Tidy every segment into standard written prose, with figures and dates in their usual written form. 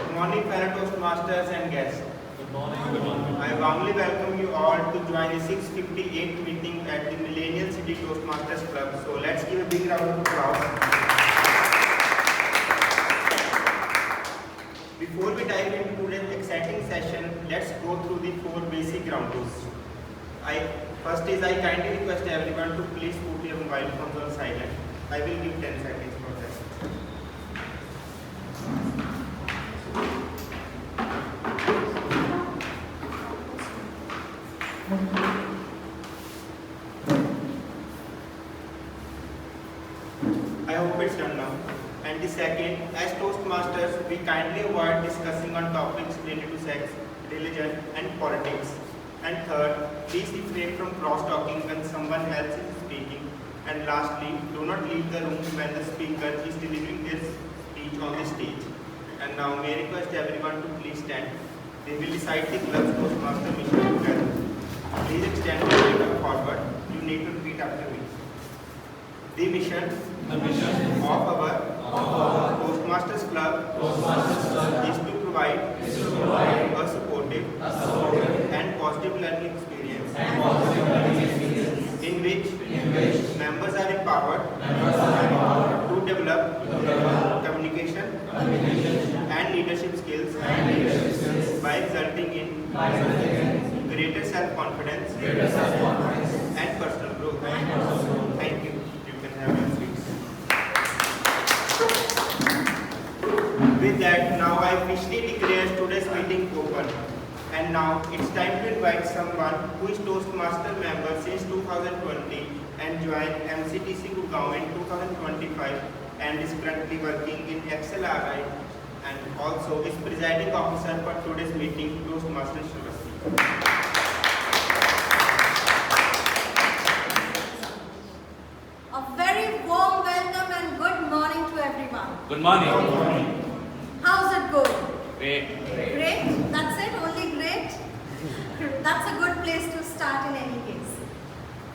Good morning, fellow Toastmasters and guests. Good morning. Good morning. I warmly welcome you all to join the 658th meeting at the Millennium City Toastmasters Club. So let's give a big round of applause. Before we dive into today's exciting session, let's go through the 4 basic ground rules. First is I kindly request everyone to please put your mobile phones on silent. I will give 10 seconds for that. I hope it's done now. And the second, as Toastmasters, we kindly avoid discussing on topics related to sex, religion, and politics. And third, please refrain from cross-talking when someone else is speaking. And lastly, do not leave the room when the speaker is delivering their speech on the stage. And now, may I request everyone to please stand. They will recite the club's Toastmaster mission together. Please extend your right forward. You need to repeat after me. The mission of our Toastmasters Club is to provide a supportive and positive learning experience in which members are empowered to develop communication and leadership skills by resulting in greater self-confidence and personal growth. Thank you. You can have your seats. With that, now I officially declare today's meeting open. And now it's time to invite someone who is Toastmaster member since 2020 and joined MCTC Gurgaon in 2025 and is currently working in XLRI and also is presiding officer for today's meeting, Toastmasters University. A very warm welcome and good morning to everyone. Good morning. How's it going? Great. Great? That's it? Only great? That's a good place to start in any case.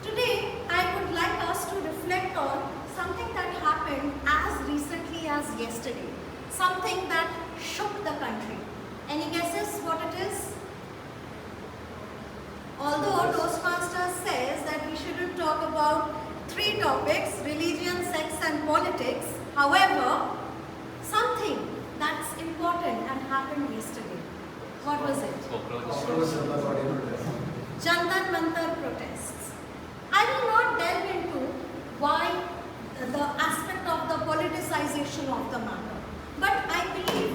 Today, I would like us to reflect on something that happened as recently as yesterday. Something that shook the country. Any guesses what it is? Although Toastmasters says that we shouldn't talk about 3 topics, religion, sex and politics. However, something that's important and happened yesterday. What was it? Jantan Mantar protests. I will not delve into why the aspect of the politicization of the matter. But I believe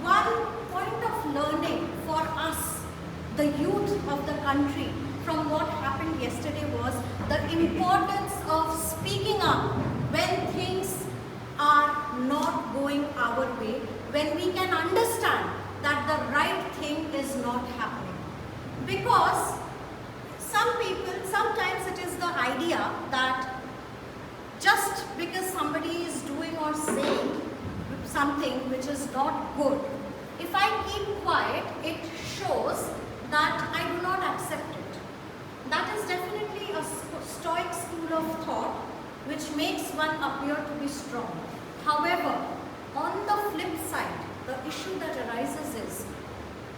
one point of learning for us, the youth of the country, from what happened yesterday was the importance of speaking up when things are not going our way, when we can understand that the right thing is not happening. Because some people, sometimes it is the idea that just because somebody is doing or saying something which is not good, if I keep quiet, it shows that I do not accept it. That is definitely a stoic school of thought which makes one appear to be strong. However, on the flip side, the issue that arises is,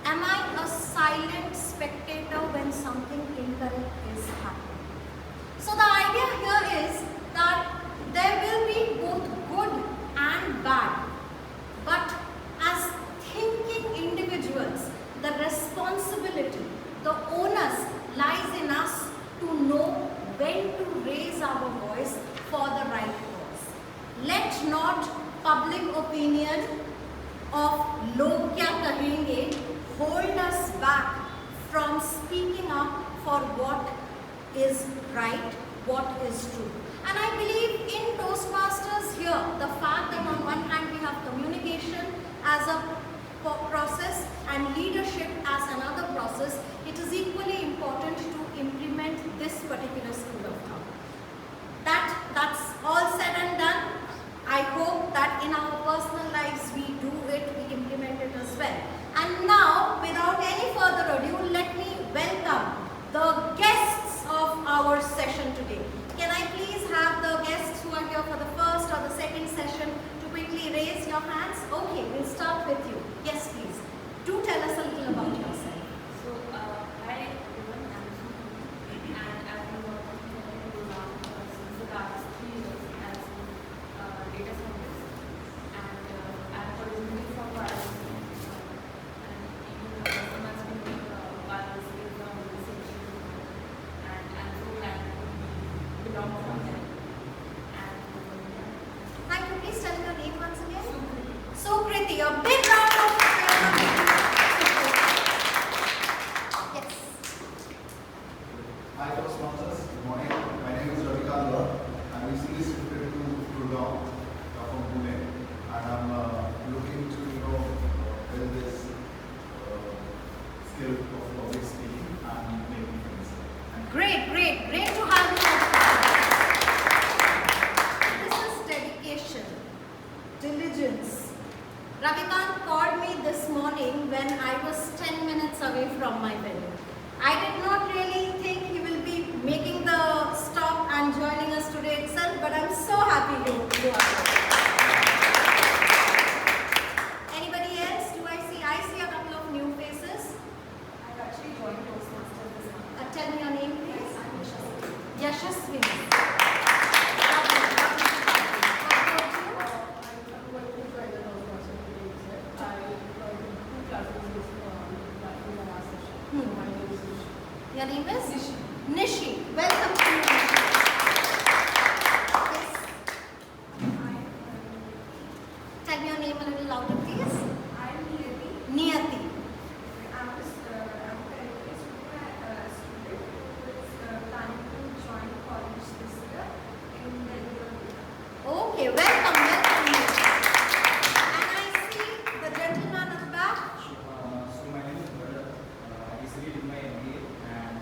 am I a silent spectator when something incorrect is happening? So the idea here is that there will be both good and bad. But as thinking individuals, the responsibility, the onus lies in us to know when to raise our voice for the right cause. Let not public opinion of log kya kahenge hold us back from speaking up for what is right, what is true. And I believe in Toastmasters here, the fact that on one hand we have communication as a process and leadership as another process, it is equally important to implement this particular school of thought. That's all said and done. I hope that in our personal lives we do it, we implement it as well. And now, without any further ado, let me welcome the guests of our session today. Can I please have the guests who are here for the first or the second session to quickly raise your hands? Okay, we'll start with you. Yes, please. Ravikant called me this morning when I was 10 minutes away from my venue. I did not really think he will be making the stop and joining us today itself, but I'm so happy you are here. Anybody else? I see a couple of new faces. I've actually joined Toastmasters this month. Tell me your name, please. I'm Yashaswini. Your name is? Nishi. Nishi. Welcome to you, Nishi. Yes. Tell me your name a little louder, please. I'm Niyati. Niyati. I'm currently a student who is planning to join college this year in Millennium. Okay, welcome, Nishi. And I see the gentleman at the back. So my name is Bharat. I recently did my MBA and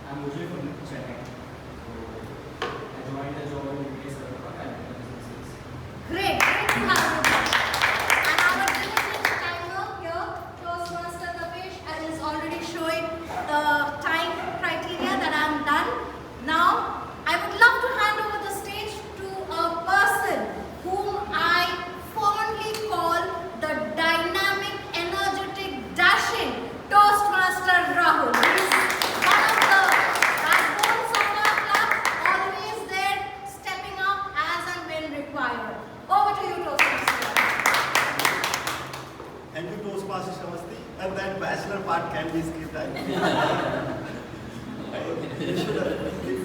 I'm originally from Chennai. So I joined the job in MBA and businesses. Great to have you back. And our diligent timer here, Toastmaster Tapesh, and is already showing the time criteria that I'm done. Now, I would love to hand over the stage to a person whom I fondly call the dynamic, energetic, dashing Toastmaster Rahul. He's one of the backbones of our club, always there, stepping up as and when required. Over to you, Toastmaster. And you Toastmasters Shamasti, and that bachelor part can be skipped.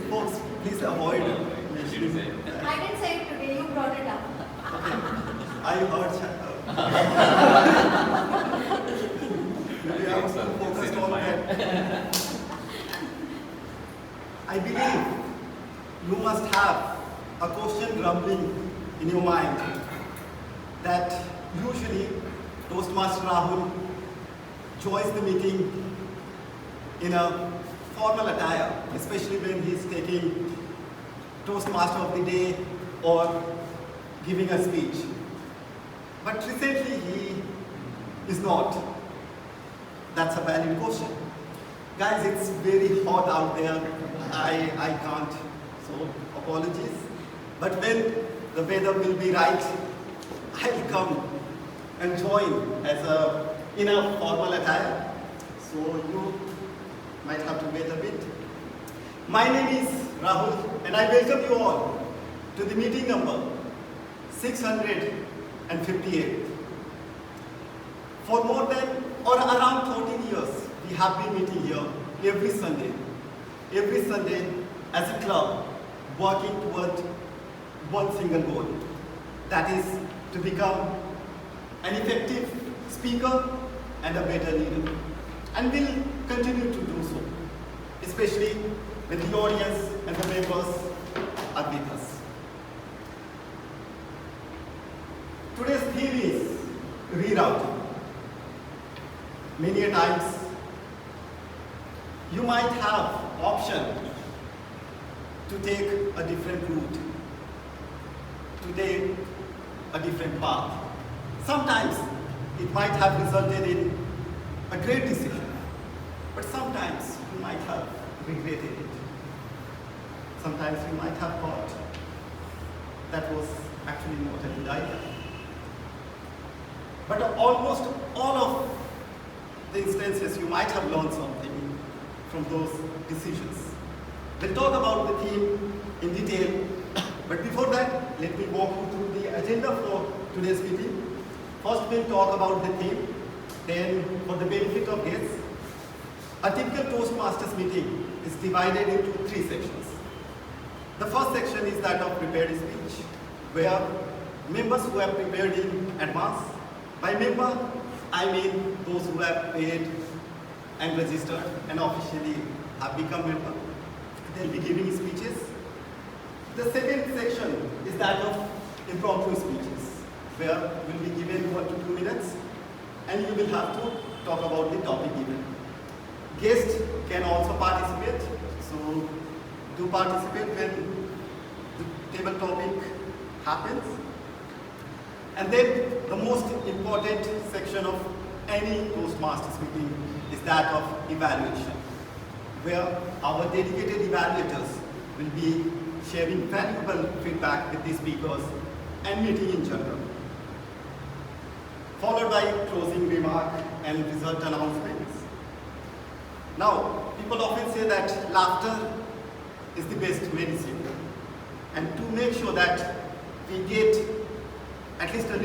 Folks, please avoid it. Did you say? I didn't say it today, you brought it up. I heard we have to focus on that. I believe you must have a question rumbling in your mind that usually Toastmaster Rahul joins the meeting in a formal attire, especially when he is taking Toastmaster of the Day or giving a speech. But recently he is not. That's a valid question. Guys, it's very hot out there. I can't, so apologies. But when the weather will be right, I'll come and join in a formal attire. So you might have to wait a bit. My name is Rahul and I welcome you all to the meeting number 658. For more than or around 14 years, we have been meeting here every Sunday as a club, working toward one single goal, that is to become an effective speaker and a better leader. And we'll continue to do so, especially when the audience and the members are with us. Today's theme is rerouting. Many a times, you might have option to take a different route, to take a different path. Sometimes it might have resulted in a great decision, but sometimes you might have regretted it. Sometimes you might have thought that was actually not a good idea. But almost all of the instances you might have learned something from those decisions. We'll talk about the theme in detail, but before that, let me walk you through the agenda for today's meeting. First, we'll talk about the theme, then for the benefit of guests, a typical Toastmasters meeting is divided into 3 sections. The first section is that of prepared speech, where members who have prepared in advance, by member, I mean those who have paid and registered and officially have become member. They'll be giving speeches. The second section is that of impromptu speeches, where we'll be given 1 to 2 minutes and you will have to talk about the topic given. Guests can also participate, so do participate when the table topic happens. And then the most important section of any Toastmasters meeting is that of evaluation, where our dedicated evaluators will be sharing valuable feedback with the speakers and meeting in general, followed by closing remark and result announcements. Now, people often say that laughter is the best medicine, and to make sure that we get at least a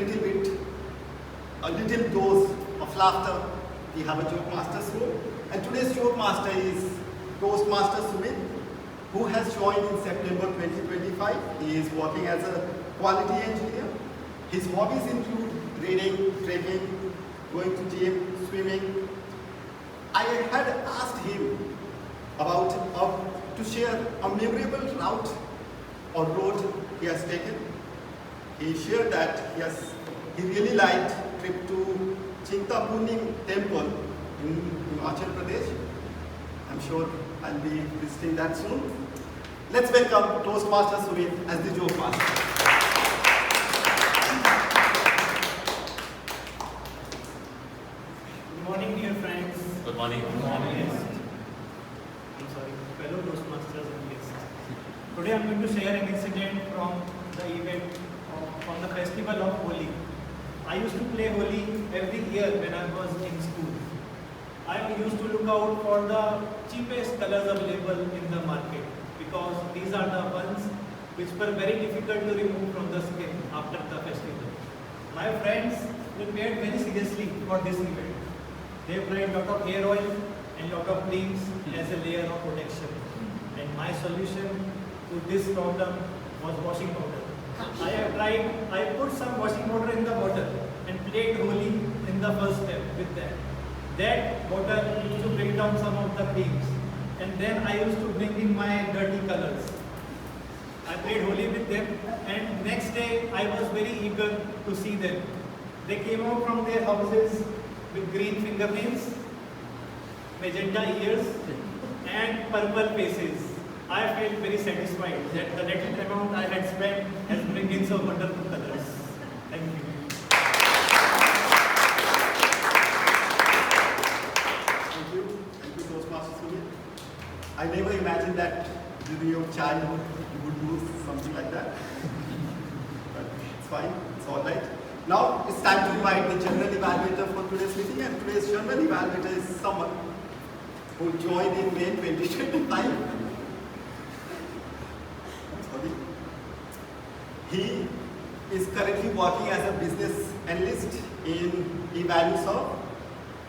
little dose of laughter, we have a joke master's room. And today's joke master is Toastmaster Sumit, who has joined in September 2025. He is working as a quality engineer. His hobbies include reading, trekking, going to gym, swimming. I had asked him about to share a memorable route or road he has taken. He shared that he really liked trip to Chintapunim temple in Himachal Pradesh. I'm sure I'll be visiting that soon. Let's welcome Toastmaster Sumit as the joke master. Good morning, dear friends. Good morning. Guests. I'm sorry, fellow Toastmasters and guests. Today I'm going to share an incident from the event from the festival of Holi. I used to play Holi every year when I was in school. I used to look out for the cheapest colors available in the market because these are the ones which were very difficult to remove from the skin after the festival. My friends prepared very seriously for this event. They applied a lot of hair oil and lot of creams as a layer of protection. And my solution to this problem was washing powder. I put some washing powder in the bottle and played Holi in the first step with that. That bottle used to break down some of the creams. And then I used to bring in my dirty colors. I played Holi with them, and next day I was very eager to see them. They came out from their houses with green fingernails, magenta ears, and purple faces. I felt very satisfied that the little amount I had spent has brought in some wonderful colors. Thank you. Thank you, Toastmaster Sumit. I never imagined that during your childhood you would do something like that. But it's fine, it's all right. Now it's time to invite the general evaluator for today's meeting, and today's general evaluator is someone who joined in May 2025. Sorry. He is currently working as a business analyst in eValueServe,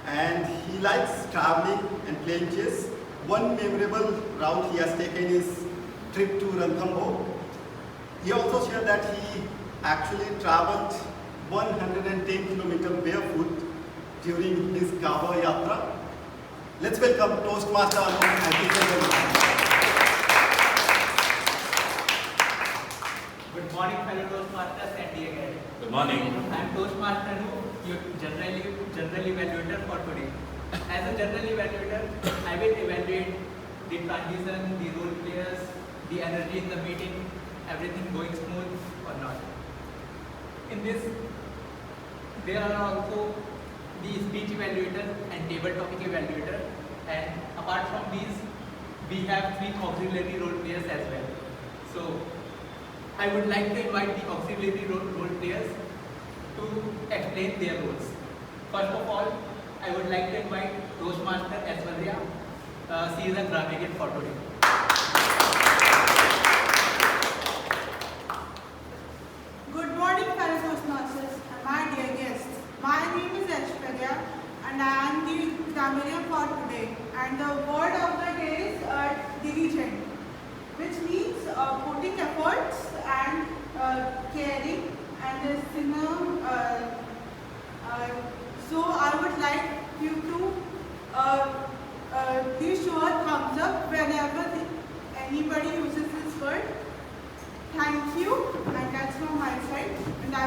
and he likes traveling and playing chess. One memorable route he has taken is trip to Ranthambore. He also shared that he actually traveled 110 km barefoot during his Kava Yatra. Let's welcome Toastmaster Anu and his gentlemen. Good morning, fellow Toastmasters and dear guests. Good morning. I am Toastmaster Anu, your general evaluator for today. As a general evaluator, I will evaluate the transition, the role players, the energy in the meeting, everything going smooth or not. In this, there are also the speech evaluator and table topic evaluator, and apart from these, we have 3 auxiliary role players as well. So, I would like to invite the auxiliary role players to explain their roles. First of all, I would like to invite Toastmaster Aishwarya. She is a grammarian for today. Good morning, fellow Toastmasters and my dear guests. My name is Aishwarya and I am the grammarian for today. And the word of the day is diligent, which means putting efforts and caring and the synonym. So I would like you to please show a thumbs up whenever anybody uses this word. Thank you, and that's from my side. And I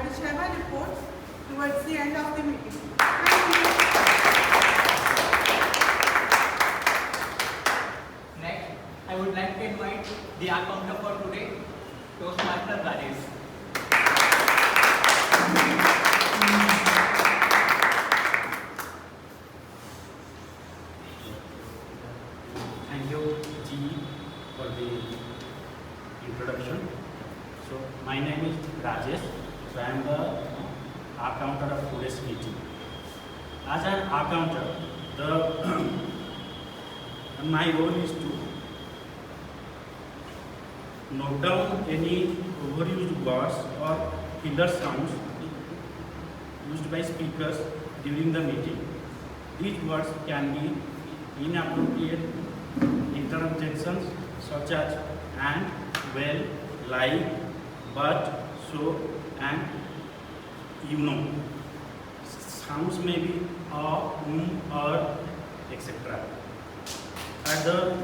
will share my reports towards the end of the meeting. Thank you. Next, I would like to invite the accountant for today, Toastmaster Rajesh. accountant of today's meeting. As an accountant, my role is to note down any overused words or filler sounds used by speakers during the meeting. These words can be inappropriate interjections such as and, well, like, but, so, and you know. Sounds may be or, etc. At the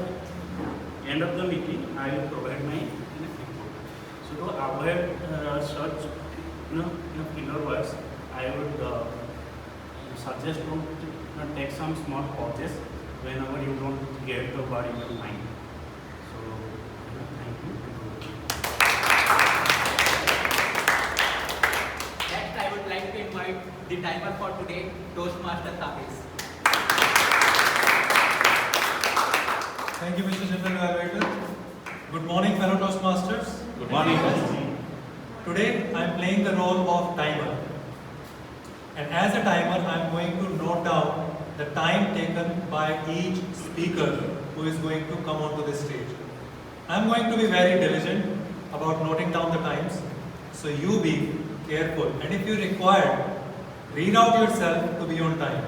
end of the meeting, I will provide my report. So to avoid such filler words, I would suggest to take some small pauses whenever you don't get the word in your mind. So thank you. Next, I would like to invite the timer for today, Toastmaster Hafiz. Thank you, Mr. General Evaluator. Good morning, fellow Toastmasters. Good morning. Today, I am playing the role of timer. And as a timer, I am going to note down the time taken by each speaker who is going to come onto this stage. I am going to be very diligent about noting down the times, so you be careful. And if you require, read out yourself to be on time.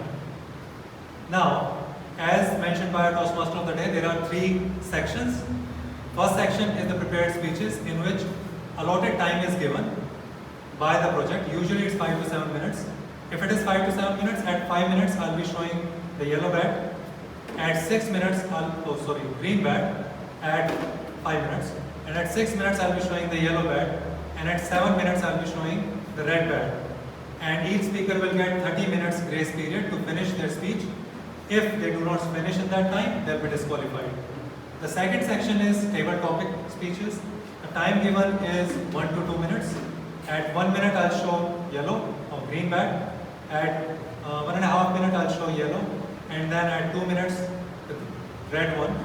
Now, as mentioned by our Toastmaster of the day, there are 3 sections. First section is the prepared speeches, in which allotted time is given by the project. Usually it's 5 to 7 minutes. If it is 5 to 7 minutes, at 5 minutes I'll be showing the yellow bat. At 6 minutes, green bat at 5 minutes. And at 6 minutes I'll be showing the yellow bat. And at 7 minutes I'll be showing the red bat. And each speaker will get 30 minutes grace period to finish their speech. If they do not finish in that time, they'll be disqualified. The second section is table topic speeches. The time given is 1 to 2 minutes. At 1 minute I'll show yellow or green bat. At 1.5 minutes I'll show yellow. And then at 2 minutes, the red one.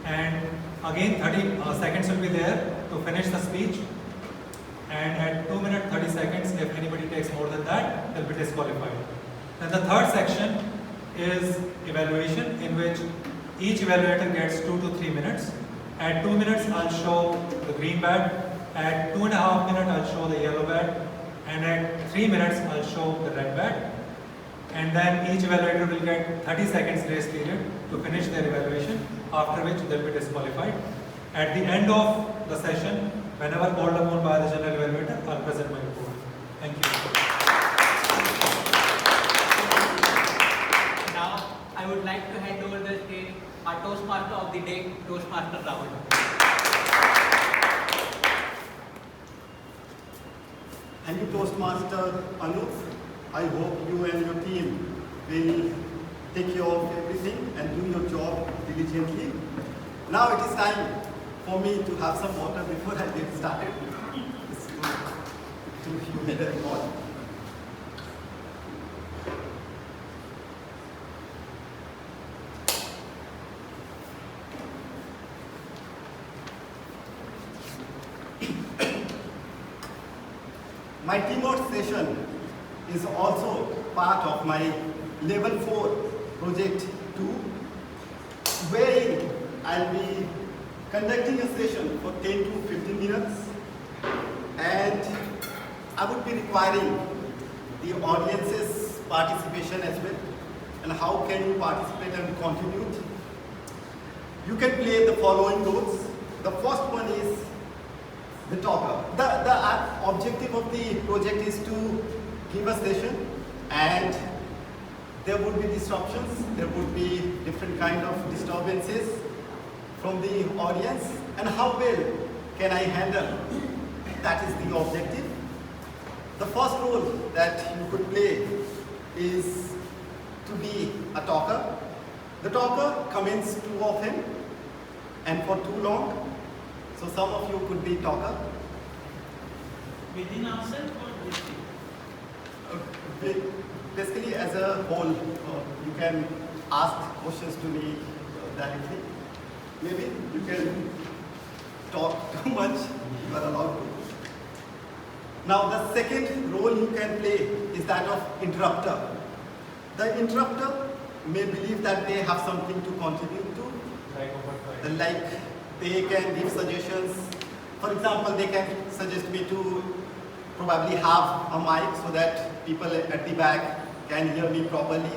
And again 30 seconds will be there to finish the speech. And at 2 minutes 30 seconds, if anybody takes more than that, they'll be disqualified. And the third section is evaluation, in which each evaluator gets 2 to 3 minutes. At 2 minutes, I'll show the green bat. At 2.5 minutes, I'll show the yellow bat. And at 3 minutes, I'll show the red bat. And then each evaluator will get 30 seconds grace period to finish their evaluation, after which they'll be disqualified. At the end of the session, whenever called upon by the general evaluator, I'll present my report. Thank you. Now, I would like to hand over the stage our Toastmaster of the day, Toastmaster Rahul. Thank you, Toastmaster Anup. I hope you and your team will take care of everything and do your job diligently. Now it is time for me to have some water before I get started. To you made a record. My keynote session is also part of my level 4 project 2, wherein I'll be conducting a session for 10 to 15 minutes, and I would be requiring the audience's participation as well. And how can you participate and contribute? You can play the following roles. The first one is the talker. The objective of the project is to give a session, and there would be disruptions, there would be different kind of disturbances from the audience, and how well can I handle? That is the objective. The first role that you could play is to be a talker. The talker comments too often and for too long. So some of you could be talker. Within ourselves or within? Basically, as a whole, you can ask questions to me directly. Maybe you can talk too much, you are allowed to. Now the second role you can play is that of interrupter. The interrupter may believe that they have something to contribute to. Like they can give suggestions. For example, they can suggest me to probably have a mic so that people at the back can hear me properly.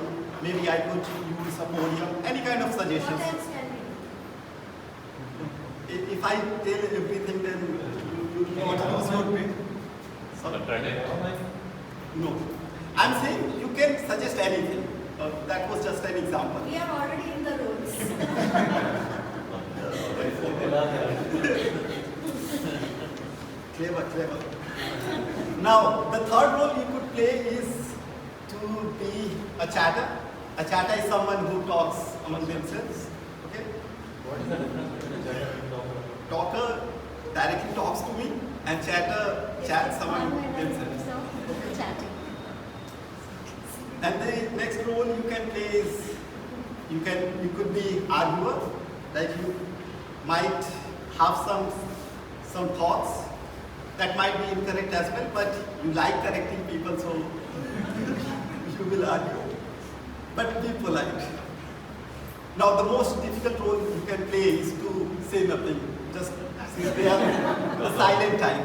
Maybe I could use a podium, any kind of What suggestions. else can we do? If I tell everything, then you will not lose your brain. Sorry. No. I'm saying you can suggest anything. That was just an example. We are already in the roles. Clever, clever. Now, the third role you could play is to be a chatter. A chatter is someone who talks among themselves. Okay? What is the difference between a chatter and talker? Talker directly talks to me, and chatter chats among themselves. Chatting. And the next role you can play is you could be arguer, like you might have some thoughts that might be incorrect as well, but you like correcting people, so you will argue. But be polite. Now the most difficult role you can play is to say nothing, just sit there, the silent type.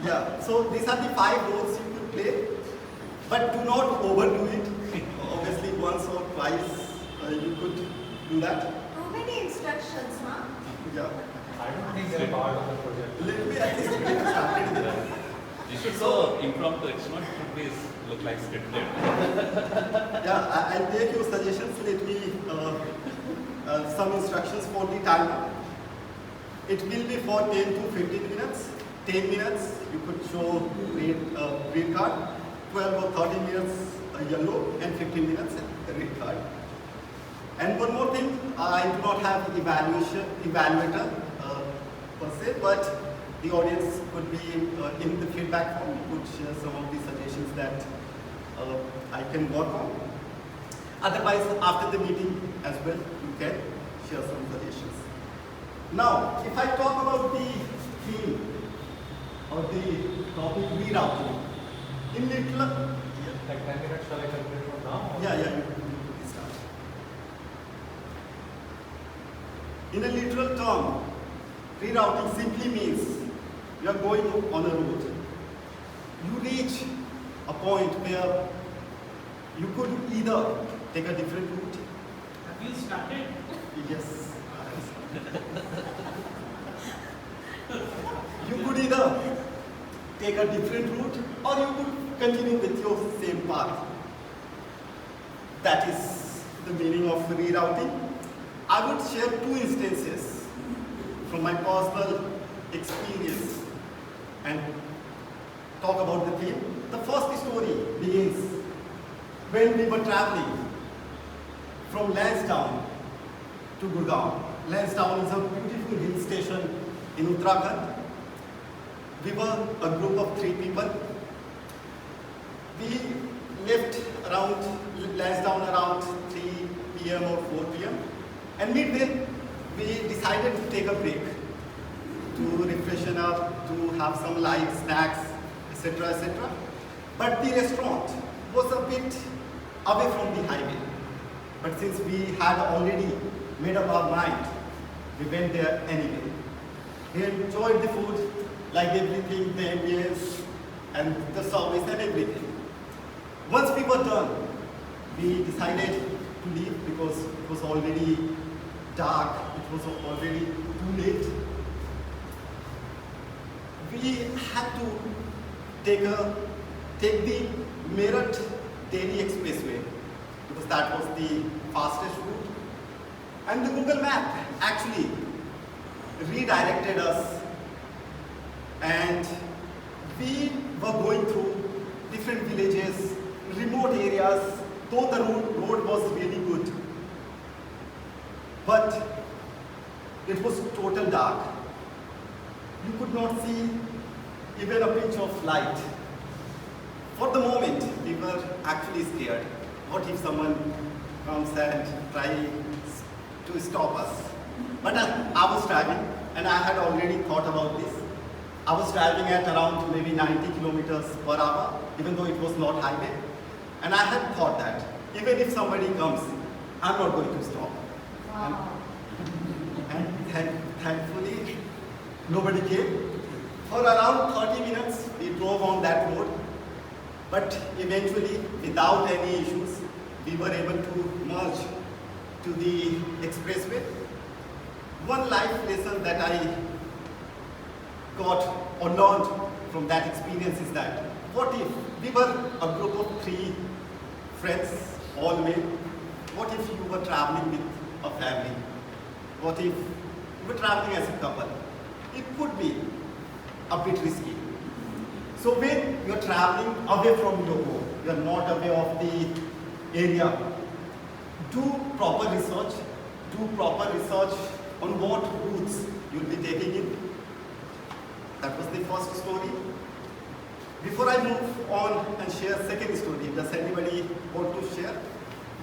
Yeah. So these are the 5 roles you could play. But do not overdo it. Obviously, once or twice you could do that. Too many instructions, huh? Yeah. I don't think they're part of the project. Let me at least get started. You should go impromptu. It's not always look like scripted. Yeah, I'll take your suggestions. Let me some instructions for the timer. It will be for 10 to 15 minutes. 10 minutes, you could show green card. 12 or 30 minutes yellow, and 15 minutes red card. And one more thing, I do not have evaluator per se, but the audience could be in the feedback form, could share some of the suggestions that I can work on. Otherwise, after the meeting as well, you can share some suggestions. Now, if I talk about the theme or the topic rerouting, in little, Like 10 minutes, shall I calculate from now? yeah, you can start. In a literal term, rerouting simply means you are going on a road. You reach a point where you could either take a different route. Have you started? Yes. You could either take a different route or you could continue with your same path. That is the meaning of rerouting. I would share 2 instances from my personal experience and talk about the theme. The first story begins when we were traveling from Lansdowne to Gurgaon. Lansdowne is a beautiful hill station in Uttarakhand. We were a group of 3 people. We left around Lansdowne around 3 p.m. or 4 p.m. And midway, we decided to take a break to refreshen up, to have some light snacks, etc., etc. But the restaurant was a bit away from the highway. But since we had already made up our mind, we went there anyway. We enjoyed the food, liked everything, the ambience, and the service and everything. Once we were done, we decided to leave because it was already dark, it was already too late. We had to take the Meerut Delhi Expressway because that was the fastest route. And the Google Map actually redirected us, and we were going through different villages, remote areas, though the road was really good. But it was total dark. You could not see even a pinch of light. For the moment, we were actually scared. What if someone comes and tries to stop us? But I was driving and I had already thought about this. I was driving at around maybe 90 kilometers per hour, even though it was not highway. And I had thought that even if somebody comes, I'm not going to stop. Wow. And thankfully, nobody came. For around 30 minutes, we drove on that road. But eventually, without any issues, we were able to merge to the expressway. One life lesson that I got or learned from that experience is that what if we were a group of 3 friends, all men? What if you were traveling with a family? What if you were traveling as a couple? It could be a bit risky. So when you're traveling away from your home, you're not aware of the area, do proper research on what routes you'll be taking in. That was the first story. Before I move on and share second story, does anybody want to share?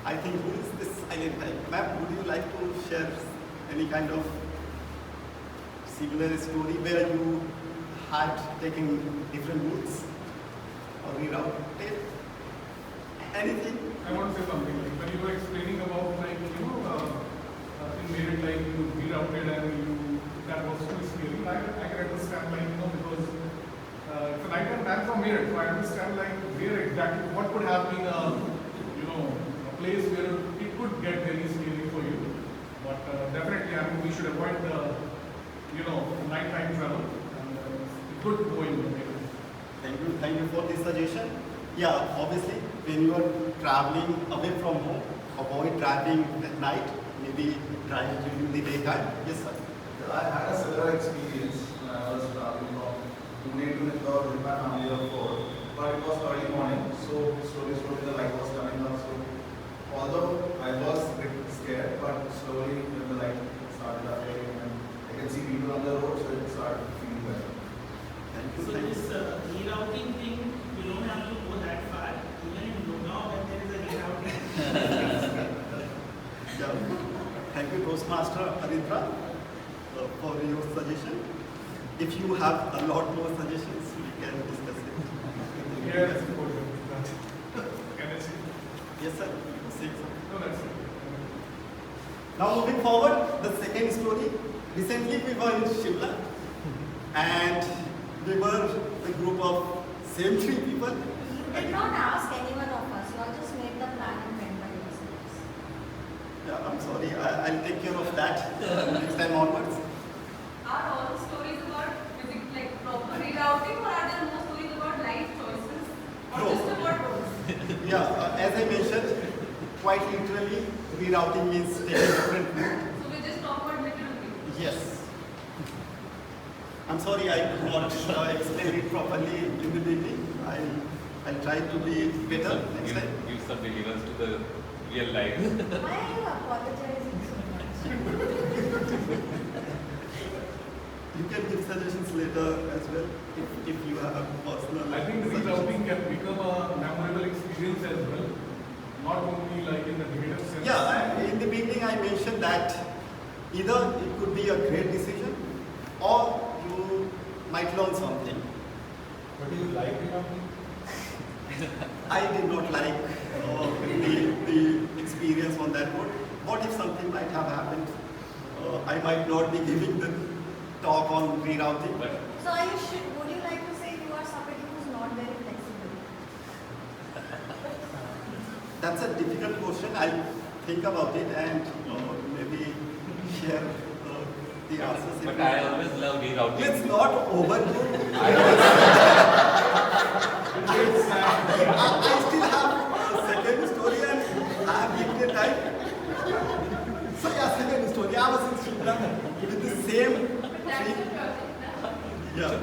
I think who is this silent type? Ma'am, would you like to share any kind of similar story where you had taken different routes or rerouted? Anything? I want to say something. Like when you were explaining about in Merit, like you rerouted and that was too scary. I can understand, because it's a night time from Merit, so I understand where exactly what could happen in a place where it could get very scary for you. But definitely, we should avoid the nighttime travel. And it could go in the Merit. Thank you for this suggestion. Yeah, obviously, when you are traveling away from home, avoid driving at night, maybe drive during the daytime. Yes, sir. I had a similar experience when I was traveling from Pune to Indore with my family of 4. But it was early morning, so slowly the light was coming up. So although I was a bit scared, but slowly when the light started appearing and I can see people on the road, so it started feeling better. Thank you. So this rerouting thing, you don't have to go that far. Even in Gurgaon, when there is a rerouting. Yeah. Thank you, Toastmaster Arindra, for your suggestion. If you have a lot more suggestions, we can discuss it. Yes, of course. Can I say? Yes, sir. Say something. No, that's it. Now moving forward, the second story. Recently we were in Shimla and we were a group of same 3 people. You did not ask any one of us. You all just made the plan and went by yourselves. Yeah, I'm sorry. I'll take care of that next time onwards. Are all the stories about proper rerouting, or are there more stories about life choices, or No. just about roads? Yeah, as I mentioned, quite literally, rerouting means taking different route. So we just talk about literally. Yes. I'm sorry I could not explain it properly in the beginning. I'll try to be better next time. Give some relevance to the real life. Why are you apologizing so much? You can give suggestions later as well if you have personal. I think suggestions. rerouting can become a memorable experience as well, not only in the negative sense. Yeah, in the beginning I mentioned that either it could be a great decision or you might learn something. What do you like about me? I did not like the experience on that road. What if something might have happened? I might not be giving the talk on rerouting. But So would you like to say you are somebody who's not very flexible? That's a difficult question. I'll think about it and maybe share the answers. But I always love rerouting. Let's not overdo. I still have a second story and I have limited time. So yeah, second story. I was in Shimla with the same That's three. the project, no? Yeah.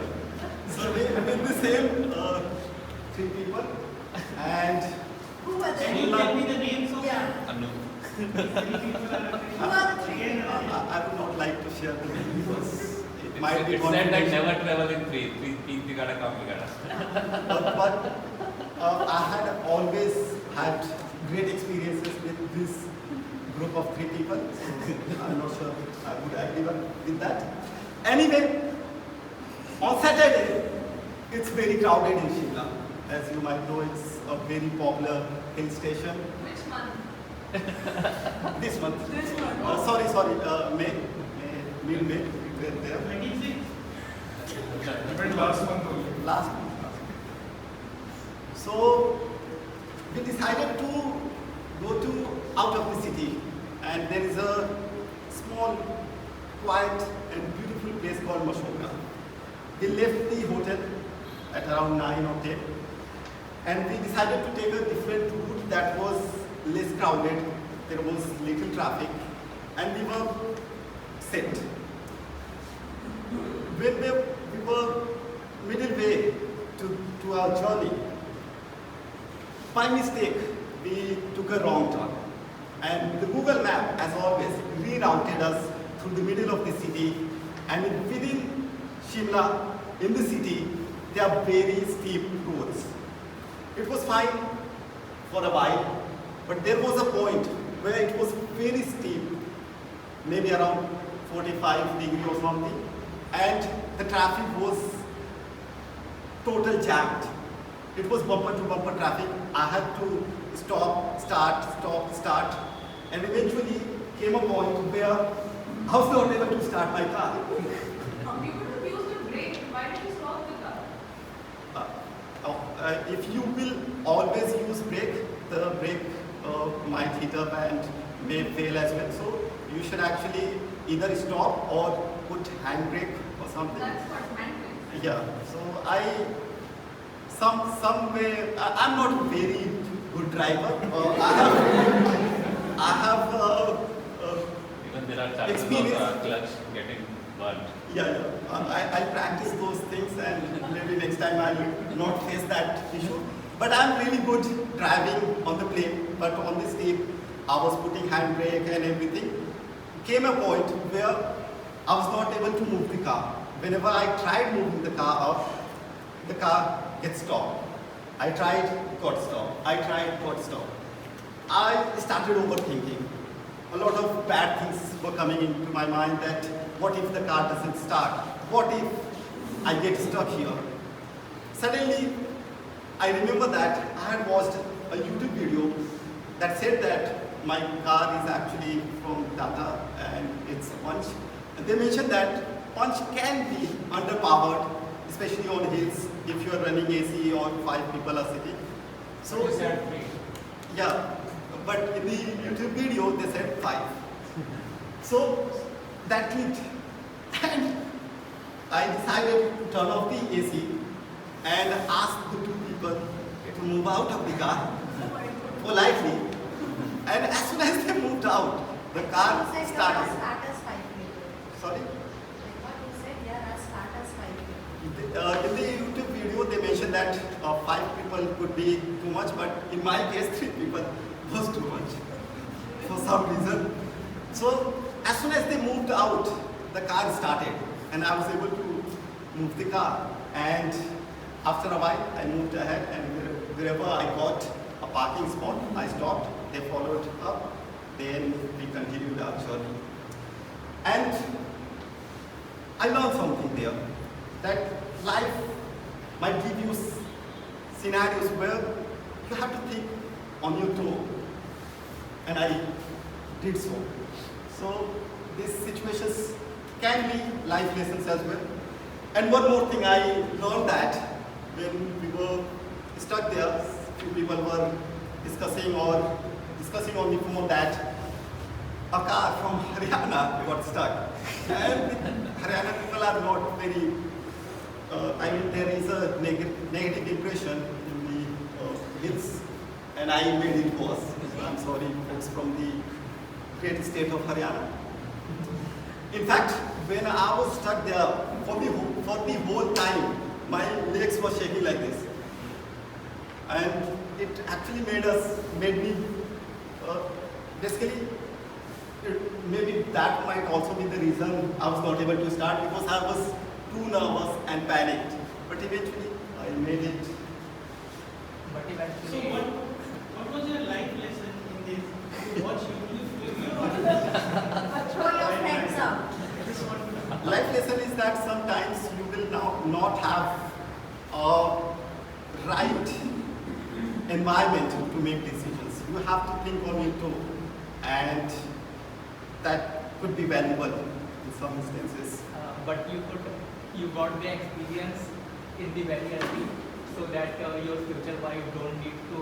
So with the same 3 people and Who were Can they? you tell me the names of Yeah. Anu. Who are the 3 people? I would not like to share the name because it might be It's said that confidential. never travel in three. Three gotta come, we gotta. But I had always had great experiences with this group of 3 people. So I'm not sure I would agree with that. Anyway, On Saturday, it's very crowded in Shimla. As you might know, it's a very popular hill station. Which month? This month. This month. Sorry, May. Mid-May. We were there. 26. Happened last month only. Last month. So we decided to go to out of the city, and there is a small, quiet and beautiful place called Mashoka. We left the hotel at around 9 or 10, and we decided to take a different route that was less crowded. There was little traffic, and we were set. When we were middle way to our journey, by mistake, we took a wrong turn. And the Google map, as always, rerouted us through the middle of the city. And within Shimla, in the city, there are very steep roads. It was fine for a while, but there was a point where it was very steep, maybe around 45 degrees or something, and the traffic was total jammed. It was bumper to bumper traffic. I had to stop, start, and eventually came a point where I was not able to start my car. You could have used a brake. Why did you stop the car? If you will always use brake, the brake might hit up and may fail as well. So you should actually either stop or put handbrake or something. That's what handbrake. Yeah. So somewhere I'm not a very good driver. I have Even there are chances of experience. clutch getting burnt. Yeah. I'll practice those things, and maybe next time I'll not face that issue. But I'm really good driving on the plane, but on this day I was putting handbrake and everything. Came a point where I was not able to move the car. Whenever I tried moving the car up, the car gets stopped. I tried, got stopped. I tried, got stopped. I started overthinking. A lot of bad things were coming into my mind, that what if the car doesn't start? What if I get stuck here? Suddenly, I remember that I had watched a YouTube video that said that my car is actually from Tata and it's a Punch. And they mentioned that Punch can be underpowered, especially on hills, if you are running AC or 5 people are sitting. So, yeah, but in the YouTube video they said 5. So that clicked, and I decided to turn off the AC and ask the 2 people to move out of the car politely. And as soon as they moved out, the car started. Sorry? In the YouTube video, they mentioned that 5 people could be too much, but in my case, 3 people was too much for some reason. So as soon as they moved out, the car started, and I was able to move the car. And after a while, I moved ahead, and wherever I got a parking spot, I stopped. They followed up. Then we continued our journey. And I learned something there, that life might give you scenarios where you have to think on your toe. And I did so. So these situations can be life lessons as well. And one more thing, I learned that when we were stuck there, few people were discussing on the phone that a car from Haryana got stuck. And Haryana people are not very, there is a negative impression in the hills, and I made it worse. So I'm sorry, folks from the great state of Haryana. In fact, when I was stuck there, for the whole time, my legs were shaking like this. And it actually made me, basically, maybe that might also be the reason I was not able to start, because I was too nervous and panicked. But eventually, I made it. But So eventually, what was your life lesson in this? You watch YouTube video or Throw your friends up. Life lesson is that sometimes you will now have a right environment to make decisions. You have to think on it too, and that could be valuable in some instances. But you got the experience in the very early, so that your future wife don't need to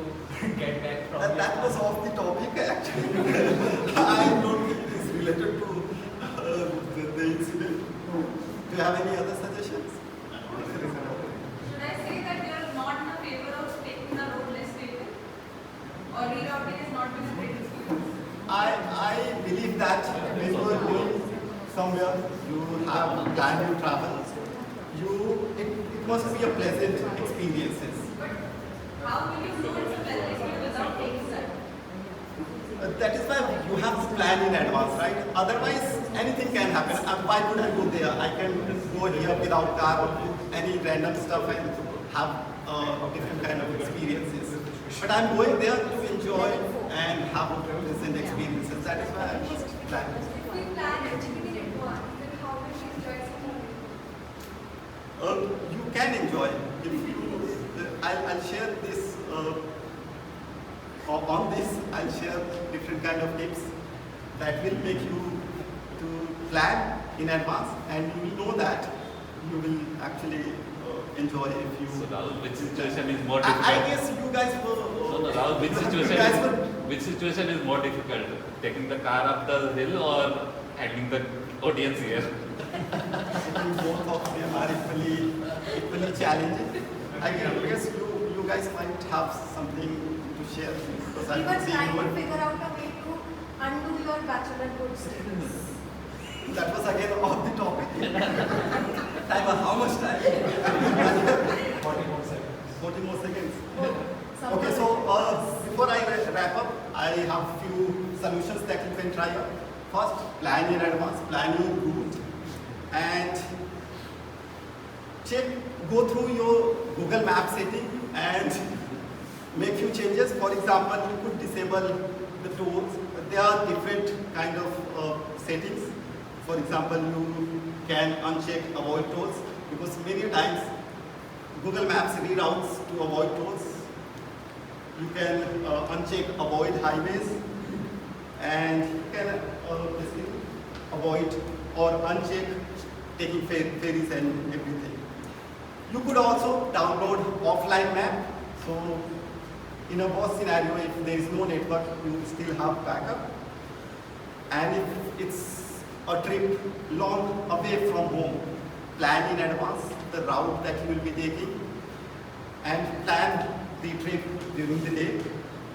get back from That was off the topic actually. I don't think it is related to the incident. Do you have any other suggestions? Should I say that you are not in favor of taking the road less taken? Or rerouting is not been a great experience? I believe that when you are going somewhere, you have planned to travel, it must be a pleasant experiences. But how will you know it's a pleasant experience without taking that? That is why you have to plan in advance, right? Otherwise, anything can happen. Why would I go there? I can go here without car or do any random stuff and have different kind of experiences. But I'm going there to enjoy and have a pleasant experiences. That is why I'm planning. If we plan everything in advance, then how will we enjoy something? You can enjoy. If you, I'll share this. On this, I'll share different kind of tips that will make you to plan in advance, and you will know that you will actually enjoy if you. So Rahul, which situation is more I difficult? guess you guys were. No, Rahul, which situation is more difficult? Taking the car up the hill or handling the audience here? I think both of them are equally challenging. I guess you guys might have something to share because We I were can see trying you to were. figure out a way to undo your bachelor good status. That was again off the topic. Timer, how much time? 40 more seconds. 40 more seconds. Oh, Okay, so before I wrap up, I have few solutions that you can try out. First, plan in advance, plan your route, and go through your Google Map setting and make few changes. For example, you could disable the tolls. There are different kind of settings. For example, you can uncheck avoid tolls because many times Google Maps reroutes to avoid tolls. You can uncheck avoid highways, and you can basically avoid or uncheck taking ferries and everything. You could also download offline map. So in a worst scenario, if there is no network, you still have backup. And if it's a trip long away from home, plan in advance the route that you will be taking and plan the trip during the day,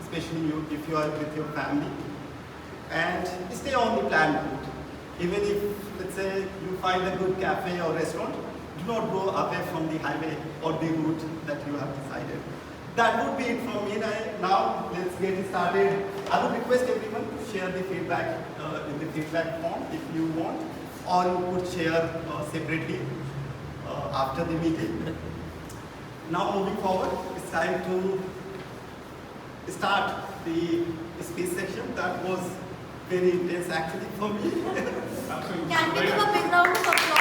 especially if you are with your family. And stay on the planned route. Even if, let's say, you find a good cafe or restaurant, do not go away from the highway or the route that you have decided. That would be it from me. Now, let's get started. I would request everyone to share the feedback in the feedback form if you want, or you could share separately after the meeting. Now, moving forward, it's time to start the speech section. That was very intense actually for me. Can we give a big round of applause?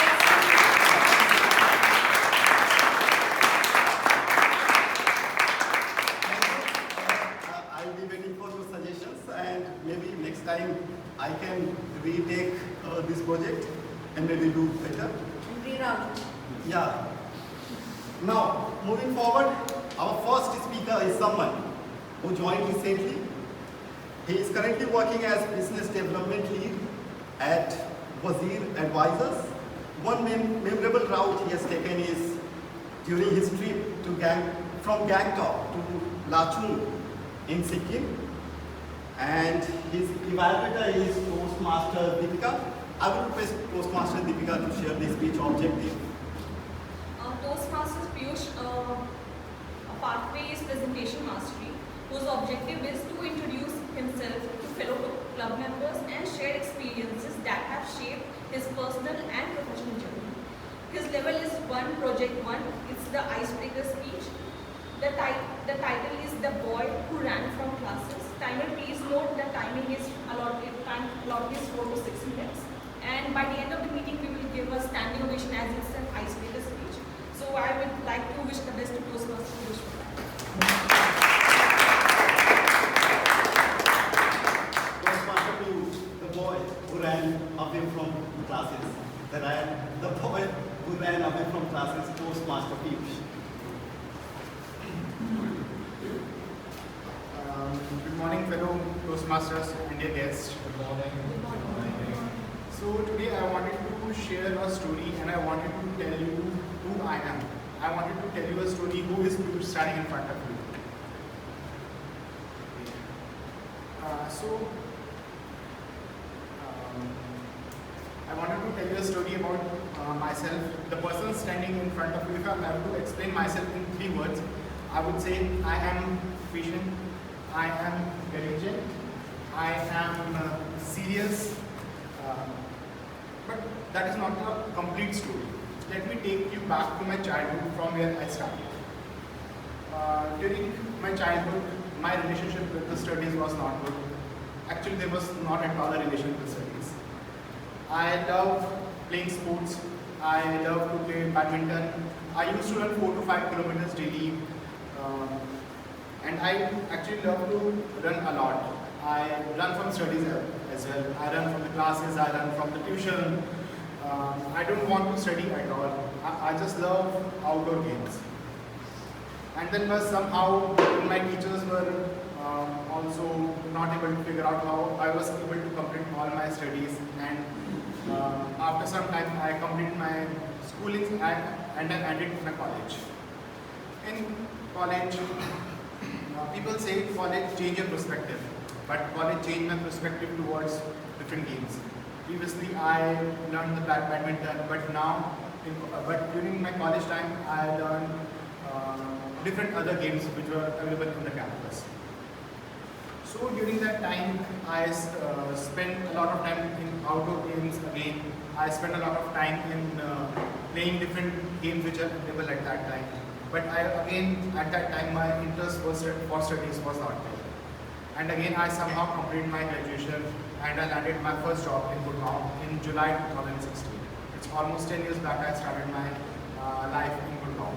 I'll be waiting for your suggestions, and maybe next time I can retake this project and maybe do better. And reroute. Yeah. Now, moving forward, our first speaker is someone who joined recently. He is currently working as business development lead at Wazir Advisors. One memorable route he has taken is during his trip from Gangtok to Lachung in Sikkim. And his evaluator is Toastmaster Deepika. I will request Toastmaster Deepika to share the speech objective. Toastmasters Piyush, a pathway is presentation mastery, whose objective is to introduce himself to fellow club members and share experiences that have shaped his personal and professional journey. His level is 1, Project 1. It's the icebreaker speech. The title is The Boy Who Ran From Classes. Timer, please note the timing is allotted is 4 to 6 minutes. And by the end of the meeting, we will give a standing ovation as it's an icebreaker speech. So I would like to wish the best to Toastmasters. Toastmaster Piyush, the boy who ran away from classes. The boy who ran away from classes, Toastmaster Piyush. Good morning, fellow Toastmasters and dear guests. Good morning. So today I wanted to share a story and I wanted to tell you who I am. I wanted to tell you a story who is Piyush standing in front of you. I wanted to tell you a story about myself. The person standing in front of you, if I have to explain myself in 3 words, I would say I am patient, I am diligent, I am serious, but that is not a complete story. Let me take you back to my childhood from where I started. During my childhood, my relationship with the studies was not good. Actually, there was not at all a relation with studies. I love playing sports. I love to play badminton. I used to run 4 to 5 kilometers daily. And I actually love to run a lot. I run from studies as well. I run from the classes, I run from the tuition. I don't want to study at all. I just love outdoor games. And then somehow my teachers were also not able to figure out how I was able to complete all my studies. And after some time I completed my schooling and I ended my college. In college, people say college change your perspective, but college changed my perspective towards different games. Previously, I learned the badminton, but during my college time, I learned different other games which were available in the campus. So during that time, I spent a lot of time in outdoor games again. I spent a lot of time in playing different games which are available at that time. But at that time, my interest for studies was not there. And again, I somehow completed my graduation and I landed my first job in Gurgaon in July 2016. It's almost 10 years back I started my life in Gurgaon.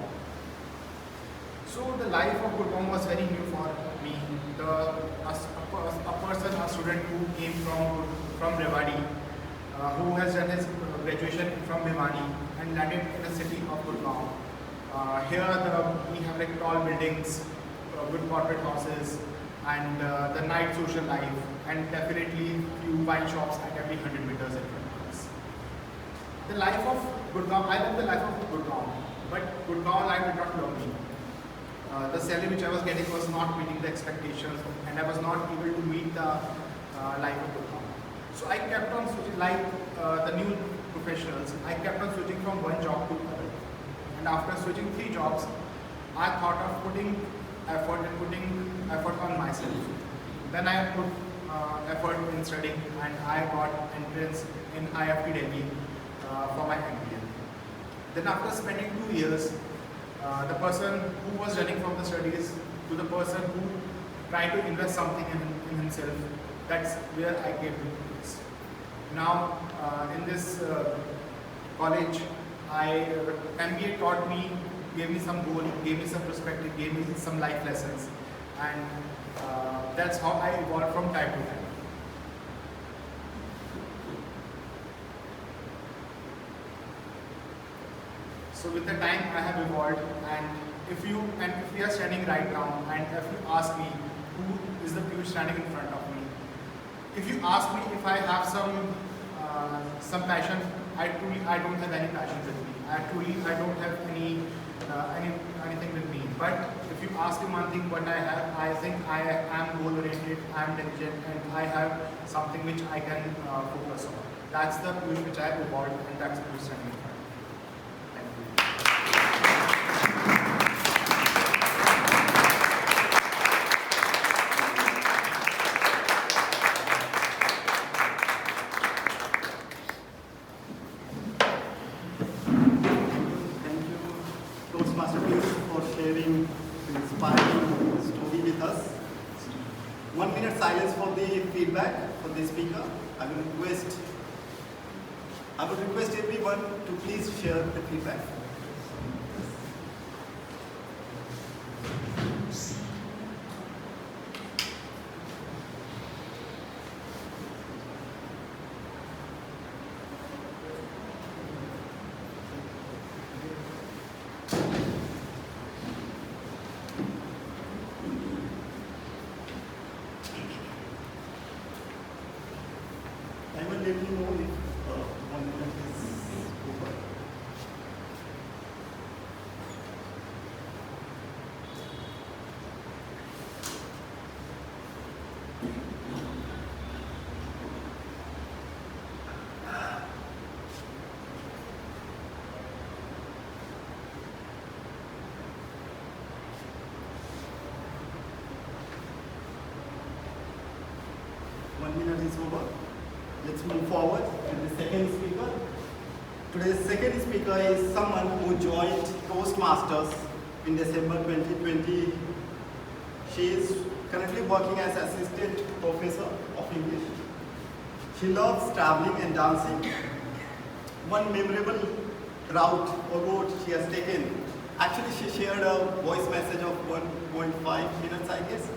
So the life of Gurgaon was very new for me. A student who came from Rewari, who has done his graduation from Bhiwani and landed in the city of Gurgaon. Here we have like tall buildings, good corporate houses, and the night social life, and definitely few wine shops at every 100 meters in front of us. The life of Gurgaon, I love the life of Gurgaon, but Gurgaon life did not love me. The salary which I was getting was not meeting the expectations, and I was not able to meet the life of Gurgaon. So I kept on switching, like the new professionals, I kept on switching from one job to another. And after switching 3 jobs, I thought of putting effort on myself. Then I put effort in studying, and I got entrance in IFT Delhi for my MBA. Then after spending 2 years, the person who was running from the studies to the person who tried to invest something in himself, that's where I came to this. Now, in this college, MBA taught me, gave me some goal, gave me some perspective, gave me some life lessons, and that's how I evolved from time to time. So with the time I have evolved, and if we are standing right now, and if you ask me who is the Piyush standing in front of me, if you ask me if I have some passion, I don't have any passion with me. I don't have anything with me. But if you ask me one thing, what I have, I think I am goal oriented, I am diligent, and I have something which I can focus on. That's the Piyush which I have evolved, and that's the Piyush standing in front of me. Toastmaster Piyush for sharing the inspiring story with us. 1 minute silence for the feedback for the speaker. I would request everyone to please share the feedback. let me know if 1 minute is over. Is over. Let's move forward to the second speaker. Today's second speaker is someone who joined Toastmasters in December 2020. She is currently working as assistant professor of English. She loves traveling and dancing. One memorable route or road she has taken. Actually, she shared a voice message of 1.5 minutes, I guess.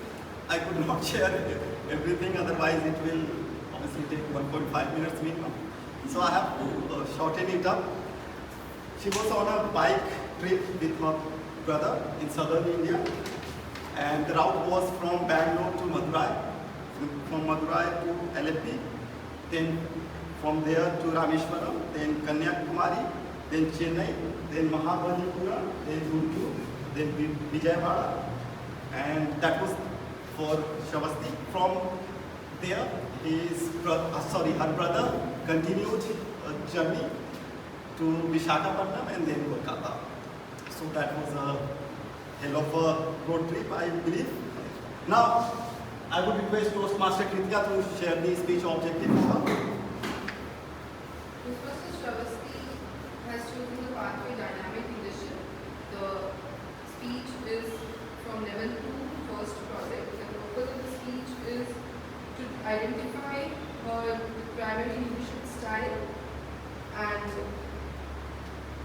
I could not share everything, otherwise it will obviously take 1.5 minutes minimum. So I have to shorten it up. She was on a bike trip with her brother in southern India, and the route was from Bangalore to Madurai, from Madurai to Alleppey, then from there to Rameshwaram, then Kanyakumari, then Chennai, then Mahabalipuram, then Guntur, then Vijayawada, and that was for Shavasti. From there, her brother continued a journey to Visakhapatnam and then Kolkata. So that was a hell of a road trip, I believe. Now, I would request Toastmaster Kritika to share the speech objective for her. Toastmaster Shavasti has chosen the pathway dynamic leadership. The speech is from level 2 first project. The purpose of the speech is to identify her primary leadership style and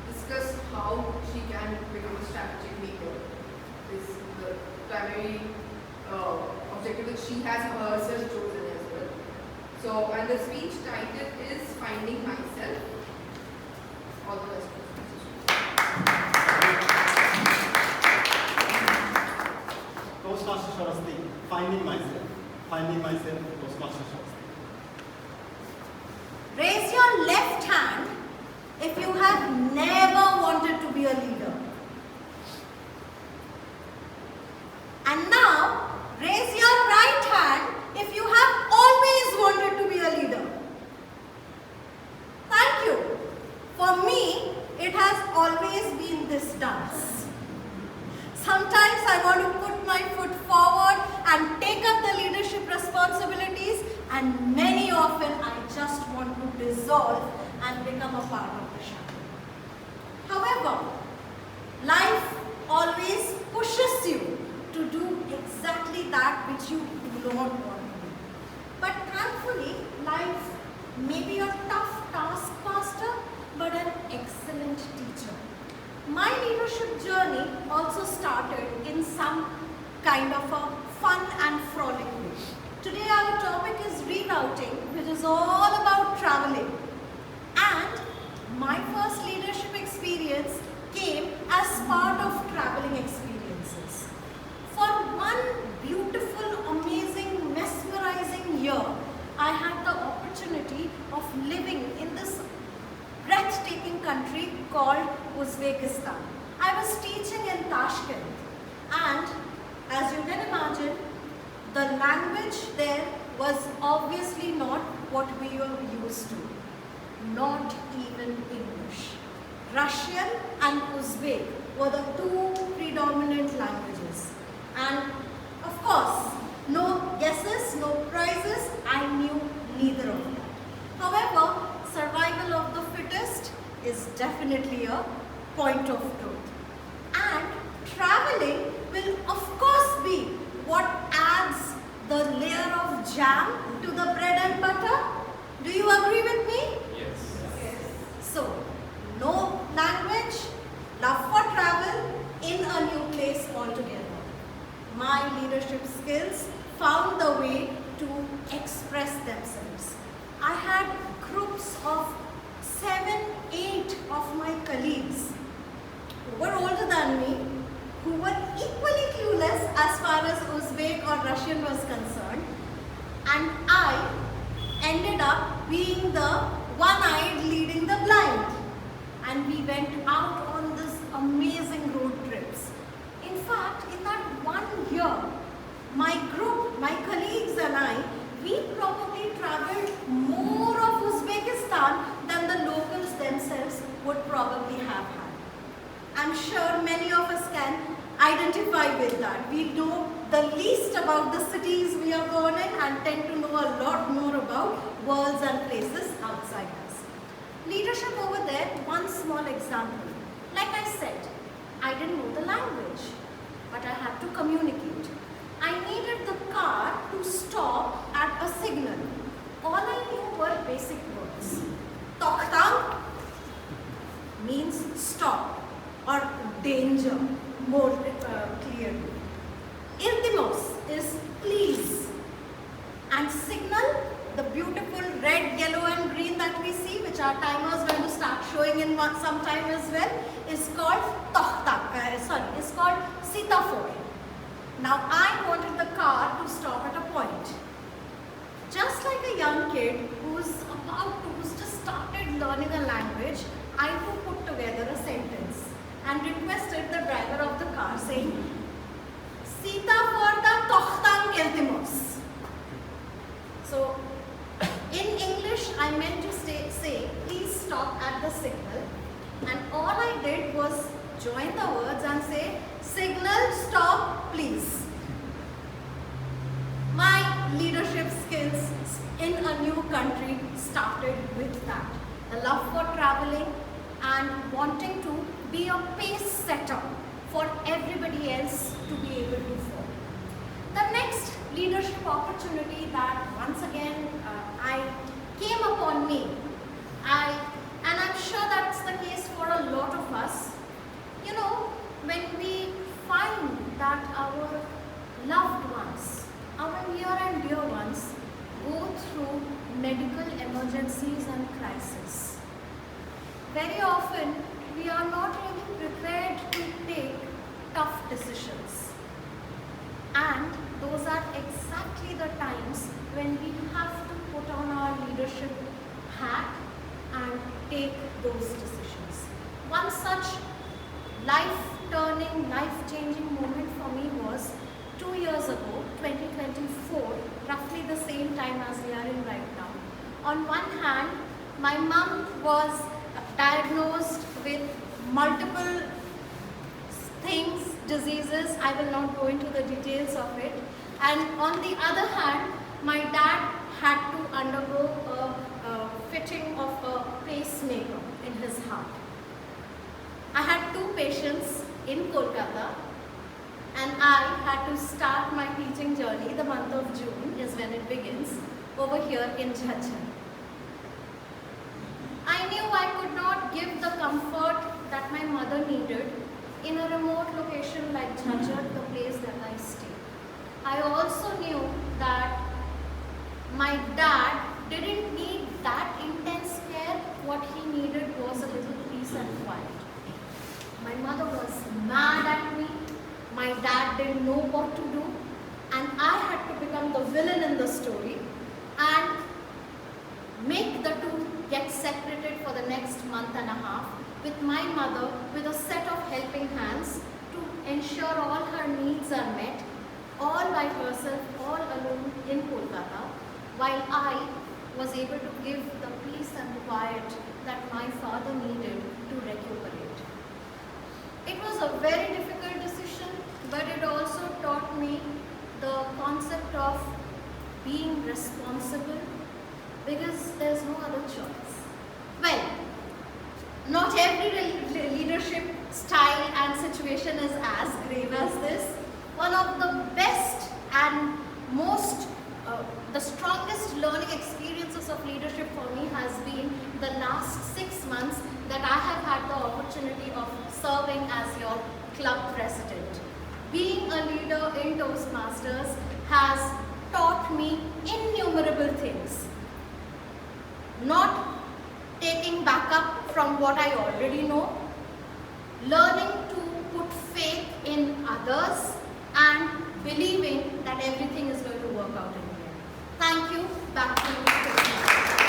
discuss how she can become a strategic leader. This is the primary objective that she has herself chosen as well. So, and the speech title is Finding Myself. All the best. Toastmaster Shavasti, Finding Myself. Finding Myself, Toastmaster Shavasti. Raise your left hand if you have never wanted to be a leader. And now, raise your right hand if you have always wanted to be a leader. Thank you. For me, it has always been this dance. Sometimes I want to put my foot forward and take up the leadership responsibilities, and many often I just want to dissolve and become a part of the shadow. However, life always pushes you to do exactly that which you do not want to do. But thankfully, life may be a tough taskmaster, but an excellent teacher. My leadership journey also started in some kind of a fun and frolic way. Today our topic is rerouting, which is all about traveling. And my first leadership experience came as part of traveling experiences. For one beautiful, amazing, mesmerizing year, I had the opportunity of living in this breathtaking country called Uzbekistan. I was teaching in Tashkent, and as you can imagine, the language there was obviously not what we were used to. Not even English. Russian and Uzbek were the two predominant languages. And of course, no guesses, no prizes, I knew neither of that. However, survival of the fittest is definitely a point of truth. And traveling will of course be what adds the layer of jam to the bread and butter. Do you agree with me? Yes. Yes. So, no language, love for travel, in a new place altogether. My leadership skills found the way to express themselves. I had groups of 7, 8 of my colleagues who were older than me, who were equally clueless as far as Uzbek or Russian was concerned, and I ended up being the one-eyed leading the blind. And we went out on this amazing road trips. In fact, in that 1 year, my group, my colleagues and I, we probably traveled more of Uzbekistan than the locals themselves would probably have had. I'm sure many of us can identify with that. We know the least about the cities we are born in and tend to know a lot more about worlds and places outside us. Leadership over there, one small example. Like I said, I didn't know the language, but I had to communicate. I needed the car to stop at a signal. All I knew were basic words. Toktang means stop or danger, more clearly. Iltimos is please. And signal, the beautiful red, yellow and green that we see, which our timer is going to start showing in some time as well, is called is called sitaphore. Now I wanted the car to stop at a point. Just like a young kid who's just started learning a language, I too put together a sentence and requested the driver of the car saying, Sita for the Tochtang Iltimos. So in English, I meant to say, please stop at the signal. And all I did was join the words and say, signal, stop, please. My leadership skills in a new country started with that. The love for traveling and wanting to be a pace setter for everybody else to be able to follow. The next leadership opportunity that once again came upon me, and I'm sure that's the case for a lot of us. You know, when we find that our loved ones, our near and dear ones, go through medical emergencies and crises, very often we are not really prepared to take tough decisions. And those are exactly the times when we have to put on our leadership hat and take those decisions. One such life-turning, life-changing moment for me was 2 years ago, 2024, roughly the same time as we are in right now. On one hand, my mom was diagnosed with multiple things, diseases. I will not go into the details of it. And on the other hand, my dad had to undergo a fitting of a pacemaker in his heart. I had 2 patients in Kolkata, and I had to start my teaching journey. The month of June is when it begins, over here in Jhajjar. I knew I could not give the comfort that my mother needed in a remote location like Jhajjar, the place that I stay. I also knew that my dad didn't need that intense care. What he needed was a little peace and quiet. My mother was mad at me. My dad didn't know what to do. And I had to become the villain in the story and make the two get separated for the next month and a half with my mother with a set of helping hands to ensure all her needs are met, all by herself, all alone in Kolkata, while I was able to give the peace and quiet that my father needed to recuperate. It was a very difficult decision, but it also taught me the concept of being responsible, because there's no other choice. Well, not every leadership style and situation is as grave as this. One of the best and most, the strongest learning experiences of leadership for me has been the last 6 months that I have had the opportunity of serving as your club president. Being a leader in Toastmasters has taught me innumerable things. Not taking backup from what I already know, learning to put faith in others, and believing that everything is going to work out in the end. Thank you. Back to you.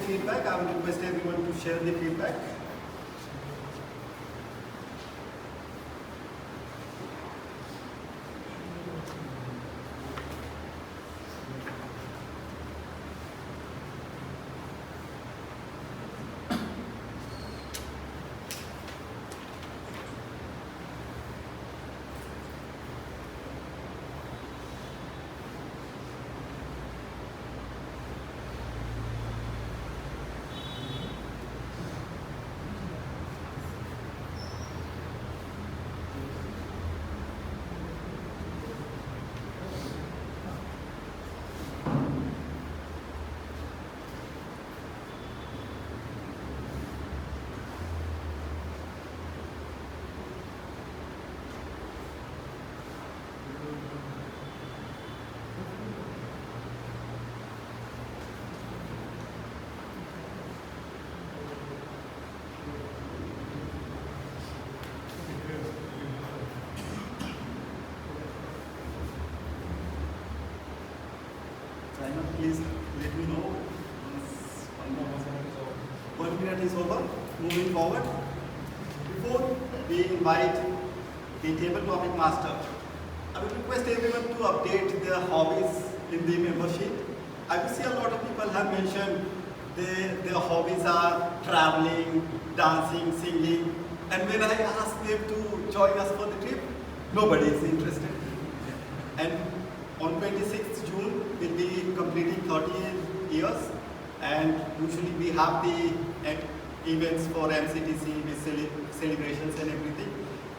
feedback. I will request everyone to share the feedback. Simon, please let me know once 1 minute is over. Moving forward, before we invite the table topic master, I will request everyone to update their hobbies in the membership. I will see a lot of people have mentioned their hobbies are traveling, dancing, singing, and when I ask them to join us for the trip, nobody is interested. And on 26th June, we'll be completing 30 years, and usually we have the events for MCTC with celebrations and everything.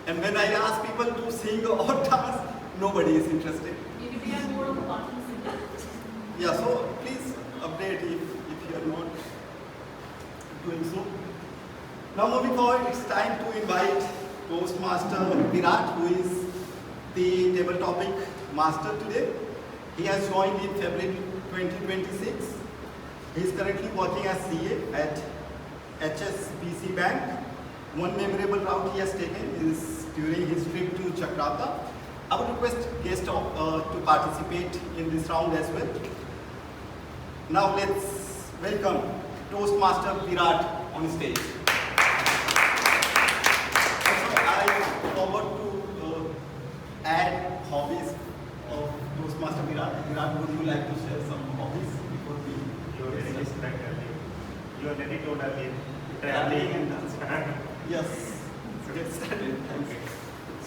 And when I ask people to sing or dance, nobody is interested. Maybe they are more of a party singer. Yeah, so please update if you are not doing so. Now moving forward, it's time to invite Toastmaster Virat, who is the table topic master today. He has joined in February 2026. He is currently working as CA at HSBC Bank. One memorable route he has taken is during his trip to Jakarta. I would request guests to participate in this round as well. Now let's welcome Toastmaster Virat on stage. Also, I forgot to add hobbies of Toastmaster Virat. Virat, would you like to share some hobbies before we? You already described earlier. You already told earlier. Traveling and dance. Yes. So get started. Thanks.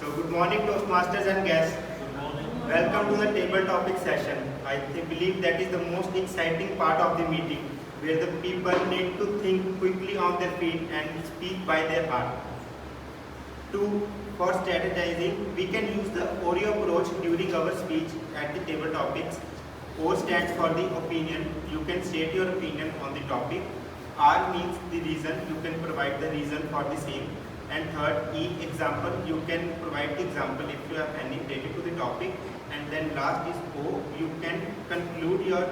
So good morning, Toastmasters and guests. Good morning. Welcome to the table topic session. I believe that is the most exciting part of the meeting, where the people need to think quickly on their feet and speak by their heart. For strategizing, we can use the ORIO approach during our speech at the table topics. O stands for the opinion. You can state your opinion on the topic. R means the reason. You can provide the reason for the same. And third, E, example. You can provide the example if you have any related to the topic. And then last is O. You can conclude your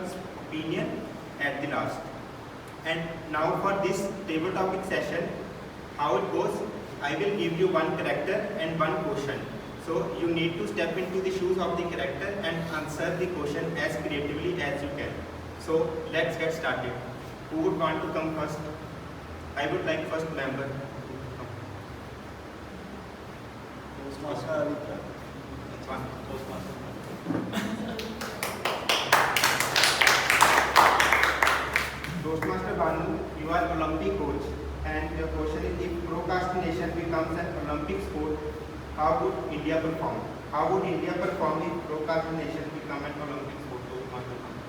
opinion at the last. And now for this table topic session, how it goes, I will give you one character and one question. So you need to step into the shoes of the character and answer the question as creatively as you can. So let's get started. Who would want to come first? I would like first member. Toastmaster Aritra. That's one. Toastmaster. Toastmaster Banu, you are Olympic coach, and the question is, if procrastination becomes an Olympic sport, how would India perform? How would India perform if procrastination become an Olympic sport? Toastmaster Banu.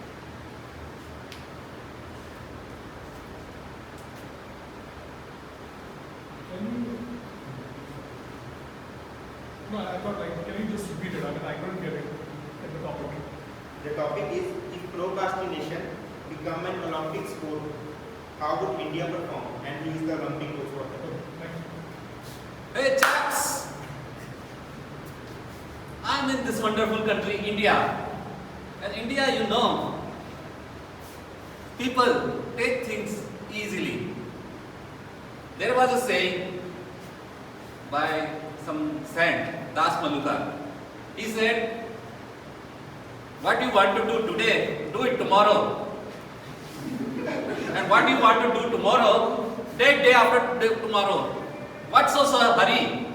No, I thought, like, can you just repeat it? I mean, I couldn't get it in the topic. The topic is, if procrastination become an Olympic sport, how would India perform? And he is the Olympic coach for that. Hey chaps! I'm in this wonderful country, India. And India, you know, people take things easily. There was a saying by some saint, Das Malukar. He said, what you want to do today, do it tomorrow. And And what you want to do tomorrow, day after tomorrow. What's so hurry?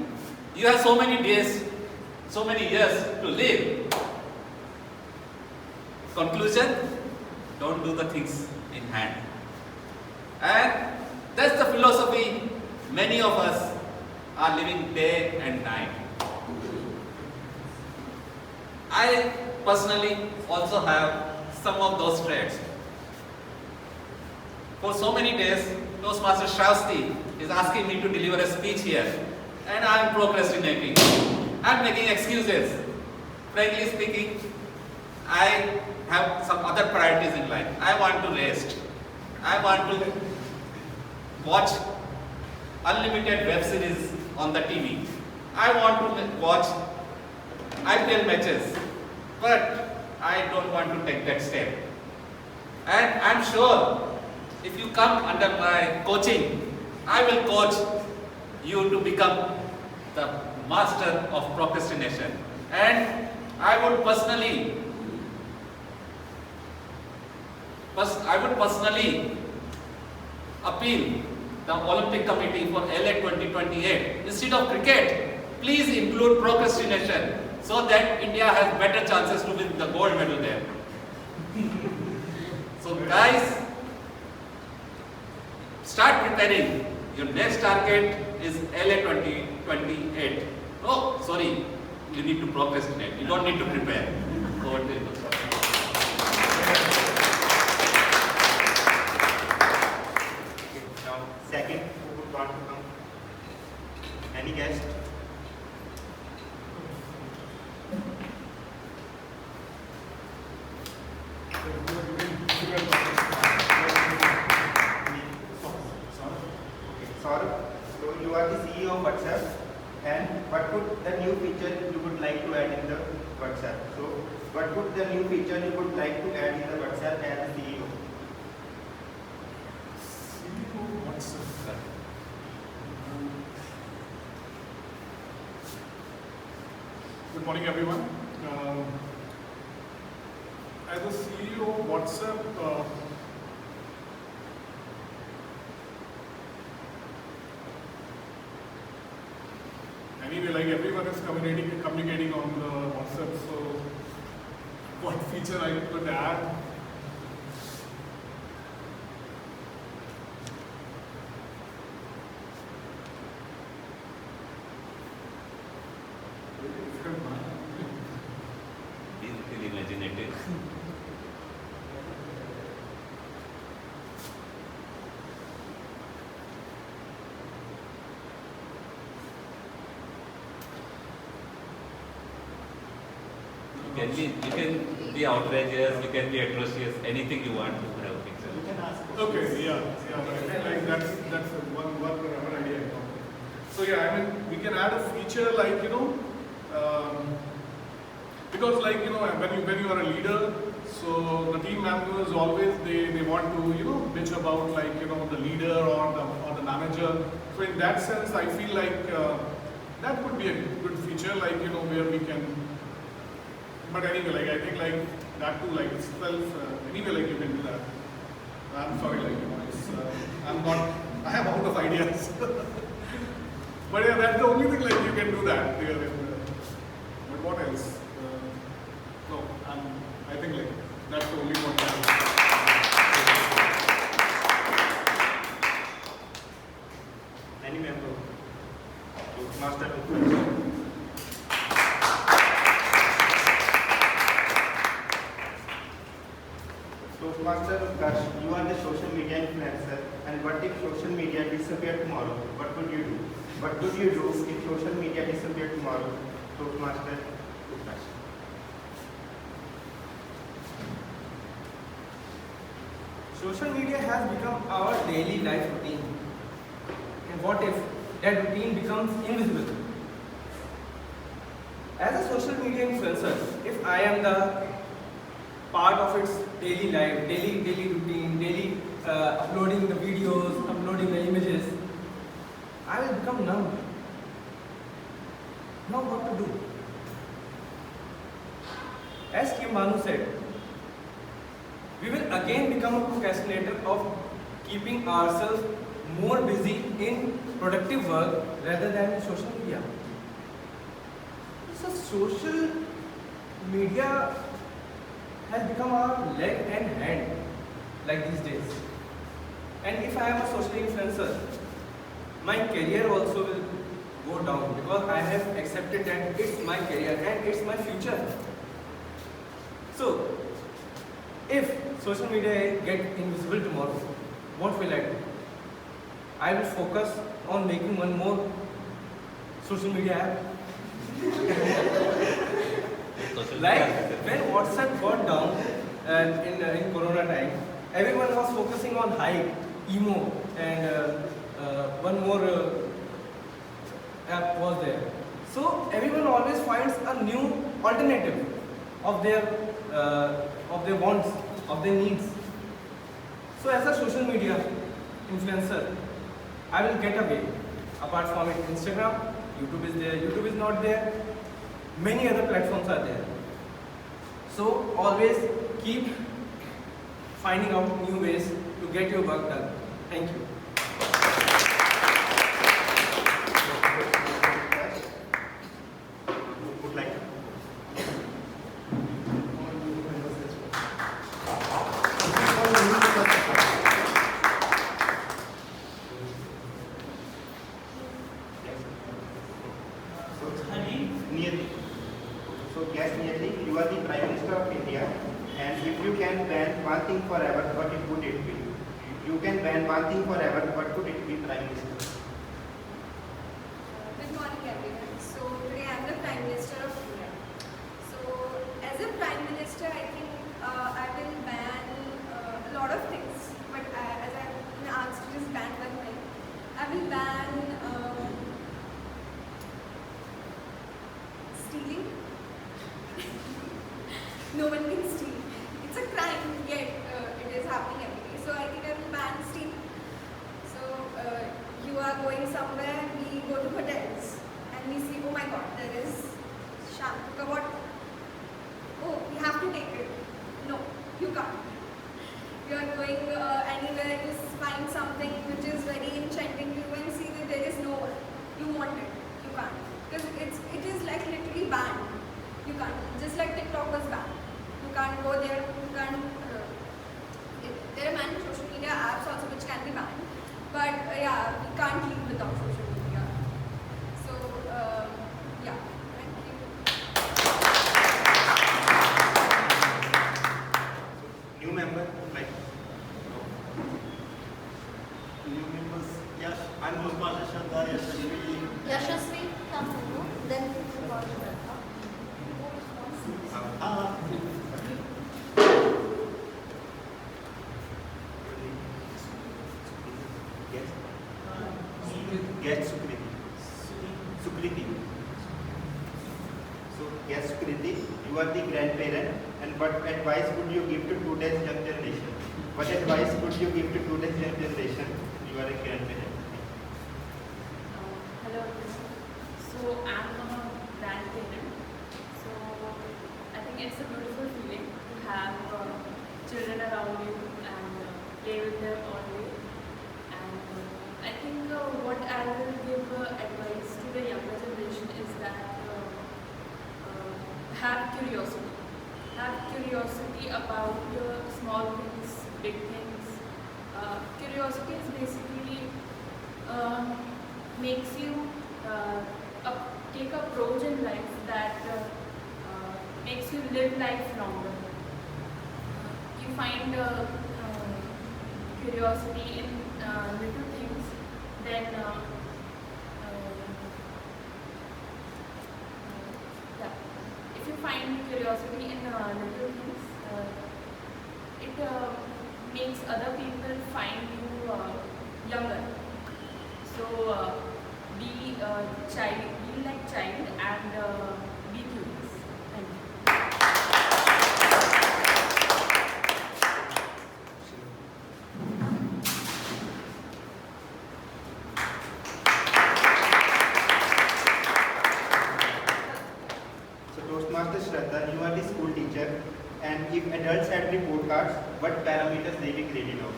You have so many days, so many years to live. Conclusion, don't do the things in hand. And that's the philosophy many of us are living day and night. I personally also have some of those traits. For so many days, Toastmaster Shravasti is asking me to deliver a speech here, and I am procrastinating. I am making excuses. Frankly speaking, I have some other priorities in life. I want to rest. I want to watch unlimited web series on the TV. I want to watch IPL matches, but I don't want to take that step. And I'm sure if you come under my coaching, I will coach you to become the master of procrastination. And I would personally appeal the Olympic Committee for LA 2028. Instead of cricket, please include procrastination so that India has better chances to win the gold medal there. So guys, start preparing. Your next target is LA 2028. Oh, sorry, you need to procrastinate. You don't need to prepare. Over to you. Now, second, who would want to come? Any guest? Saurabh, so you are the CEO of WhatsApp, and what would the new feature you would like to add in the WhatsApp? So, what would the new feature you would like to add in the WhatsApp as CEO? Good morning, everyone. As a CEO of WhatsApp, anyway, like everyone is communicating on the WhatsApp, so what feature I could add? Be little imaginative. You can be outrageous, you can be atrocious, anything you want to have a picture. You can ask. Okay, right. Like that's one idea I thought. So yeah, I mean, we can add a feature like, because like, when you are a leader, so the team members always, they want to, bitch about like, the leader or the manager. So in that sense, I feel like that would be a good feature, like, where we can, but anyway, like, I think like that too, like itself, anyway, like you can do that. I'm sorry, like, I have out of ideas. But yeah, that's the only thing, like, you can do that. But what else? No, I think, like, that's the only one. Any member? Toastmaster Utkarsh. Toastmaster Utkarsh, you are the social media influencer, and what if social media disappeared tomorrow? What would you do? What would you do if social media disappeared tomorrow? Toastmaster Utkarsh. Social media has become our daily life routine. And what if that routine becomes invisible? As a social media influencer, if I am the part of its daily life, daily routine, daily uploading the videos, uploading the images, I will become numb. Now what to do? As Kim Banu said, we will again become a procrastinator of keeping ourselves more busy in productive work rather than in social media. So social media has become our leg and hand like these days. And if I am a social influencer, my career also will go down because I have accepted that it's my career and it's my future. So, if social media get invisible tomorrow, what will I do? I will focus on making one more social media app. Like when WhatsApp got down in Corona time, everyone was focusing on hype, emo, and one more app was there. So everyone always finds a new alternative of their wants, of their needs. So as a social media influencer, I will get away. Apart from it, Instagram, YouTube is there, YouTube is not there. Many other platforms are there. So always keep finding out new ways to get your work done. Thank you. Would like to. So yes, Nearly, you are the Prime Minister of India, and if you can ban one thing forever, what it would it be? You can ban one thing forever, what would it be, Prime Minister? Good morning, everyone. So today I am the Prime Minister of India. So as a Prime Minister, I think I will ban a lot of things. But as I have been asked to just ban one thing, I will ban stealing. No one can steal. It's a crime, yet it is happening every day. So I think I will ban stealing. So you are going somewhere, we go to hotels and we see, oh my god, there is shampoo ka bottle. Oh, we have to take it. No, you can't. You are going anywhere, you find something which is very enchanting to you and see that there is no one. You want it. You can't. Because it is like literally banned. You can't. Just like TikTok was banned. You can't go there. You can't. There are many social media apps also which can be banned. But yeah, we can't live without social media. So yeah, thank you. New member, like New members, yes, I'm Toastmasters Shraddha, Yashasvi. Yashasvi, come over. Then we call you. Yes, Sukriti. So yes, Sukriti, you are the grandparent, and what advice would you give to today's young generation? What advice would you give to today's young generation? You are a grandparent. Hello. So I'm a grandparent. So I think it's a beautiful feeling to have children around you and play with them all day. And I think what I will give advice to the younger generation is that have curiosity. Have curiosity about small things, big things. Curiosity is basically makes you take a approach in life that makes you live life longer. You find curiosity in little things, then yeah. If you find curiosity in little things, it makes other people find you younger. So be like child and be curious. Thank you. So Toastmasters Shraddha, you are the school teacher, and if adults had report cards, what parameters they be graded on?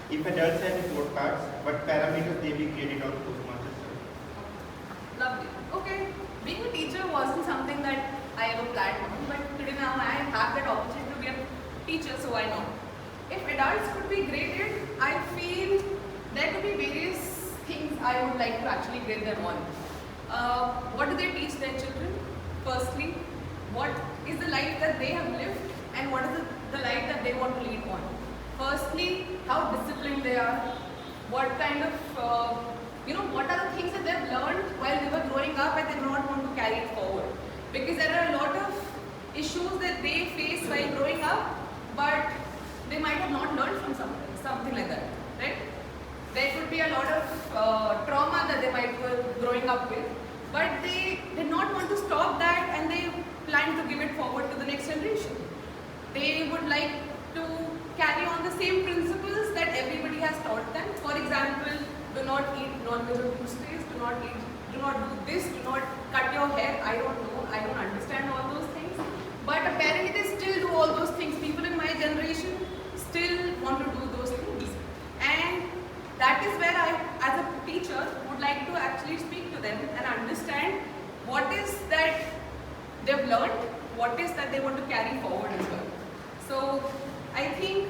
If adults have report cards, what parameters they be created on Toastmasters? Lovely. Okay, being a teacher wasn't something that I ever planned on, but today now I have that opportunity to be a teacher, so why not? If adults could be graded, I feel there could be various things I would like to actually grade them on. What do they teach their children? Firstly, what is the life that they have lived and what is the life that they want to lead on? Firstly, how disciplined they are, what kind of, what are the things that they've learned while they were growing up and they do not want to carry it forward. Because there are a lot of issues that they face while growing up, but they might have not learned from something like that, right? There could be a lot of trauma that they might be growing up with, but they did not want to stop that and they plan to give it forward to the next generation. They would like to carry on the same principles that everybody has taught them. For example, do not eat non-veg on Tuesdays, do not do this, do not cut your hair. I don't know, I don't understand all those things. But apparently they still do all those things. People in my generation still want to do those things. And that is where I, as a teacher, would like to actually speak to them and understand what is that they've learned, what is that they want to carry forward as well. So I think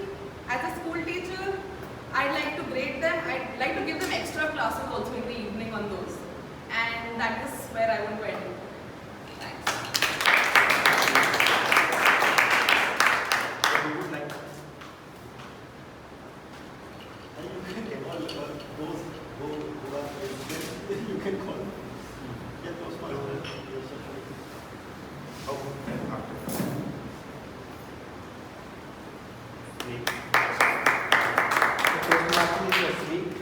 as a school teacher, I'd like to grade them. I'd like to give them extra classes also in the evening on those. And that is where I want to end. Thanks. We would like you can get all those who are you can call get those ones.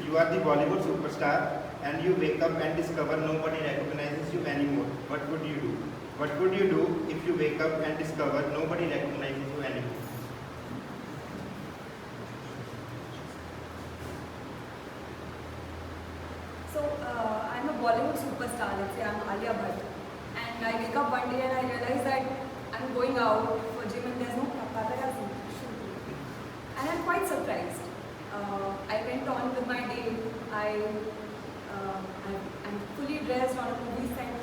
You are the Bollywood superstar and you wake up and discover nobody recognizes you anymore. What would you do? What would you do if you wake up and discover nobody recognizes you anymore? So, I'm a Bollywood superstar, let's say I'm Alia Bhatt. And I wake up one day and I realize that I'm going out for gym and there's no paparazzi. And I'm quite surprised. I went on with my day. I'm fully dressed on a movie set,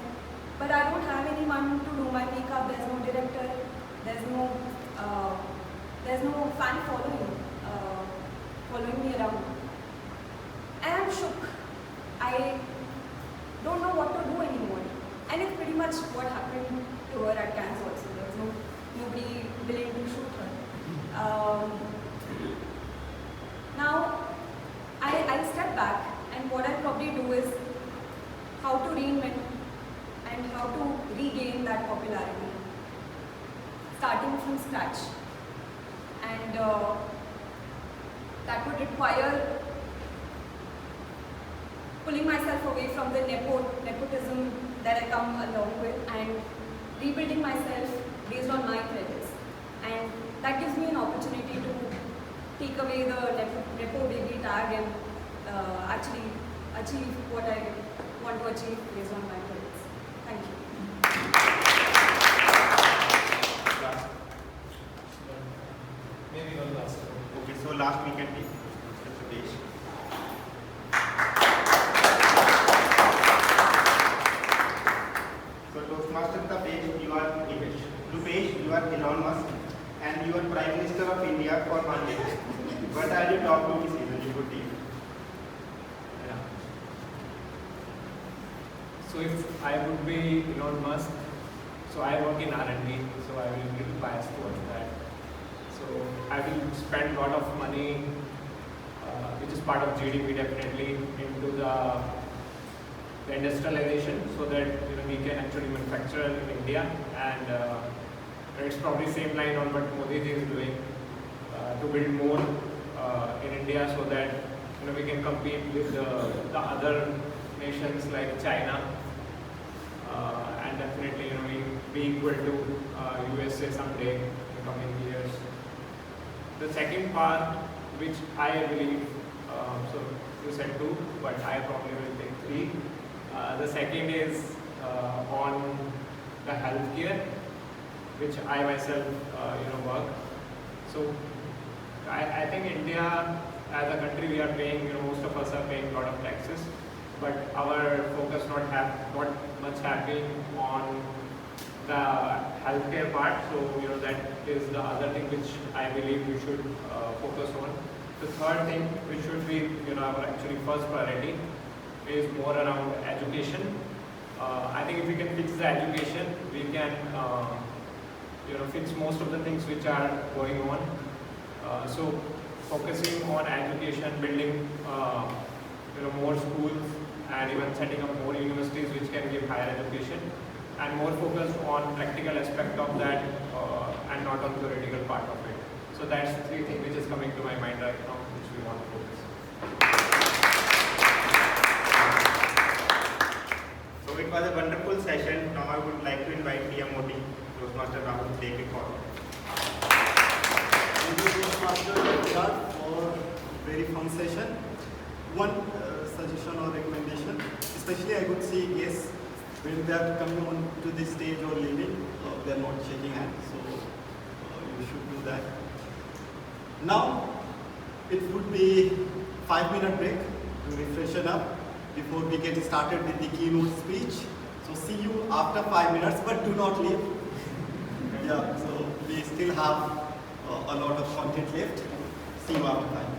but I don't have anyone to do my makeup. There's no director. There's no fan following me around. And I'm shook. I don't know what to do anymore. And it's pretty much what happened to her at Cannes also. There was nobody willing to shoot her. Now, I step back, and what I'll probably do is how to reinvent and how to regain that popularity, starting from scratch. And that would require pulling myself away from the nepotism that I come along with and rebuilding myself based on my credits. And that gives me an opportunity to take away the nepo baby tag and actually achieve what I want to achieve based on my credits. Thank you. Maybe one last. Okay, so last we can take Mr. Sudesh. So Toastmaster the page, you are Rupesh, you are Elon Musk, and you are Prime Minister of India for 1 day. What are your top 2 decisions you could take? Yeah. So if I would be Elon Musk, so I work in R&D, so I will be biased towards that. So I will spend a lot of money, which is part of GDP definitely, into the industrialization, so that we can actually manufacture in India, and it's probably same line on what Modi ji is doing, to build more in India, so that we can compete with the other nations like China, and definitely be equal to USA someday in the coming years. The second part, which I believe, so you said 2, but I probably will take 3. The second is on the healthcare, which I myself work. So I think India as a country we are paying, most of us are paying a lot of taxes, but our focus not much happening on the healthcare part. So that is the other thing which I believe we should focus on. The third thing which should be our actually first priority is more around education. I think if we can fix the education, we can fix most of the things which are going on. So focusing on education, building more schools, and even setting up more universities which can give higher education, and more focused on practical aspect of that and not on theoretical part of it. So that's the three things which is coming to my mind right now which we want to focus. So it was a wonderful session. Now I would like to invite TMOD, Toastmaster Rahul, to take it forward. Thank you, Toastmaster Virat, for very fun session. One suggestion or recommendation, especially I would say yes, when they are coming on to the stage or leaving, they are not shaking hands, so you should do that. Now, it would be 5-minute break to refreshen up before we get started with the keynote speech. So see you after 5 minutes, but do not leave. Yeah, so we still have a lot of content left. See you after 5 minutes.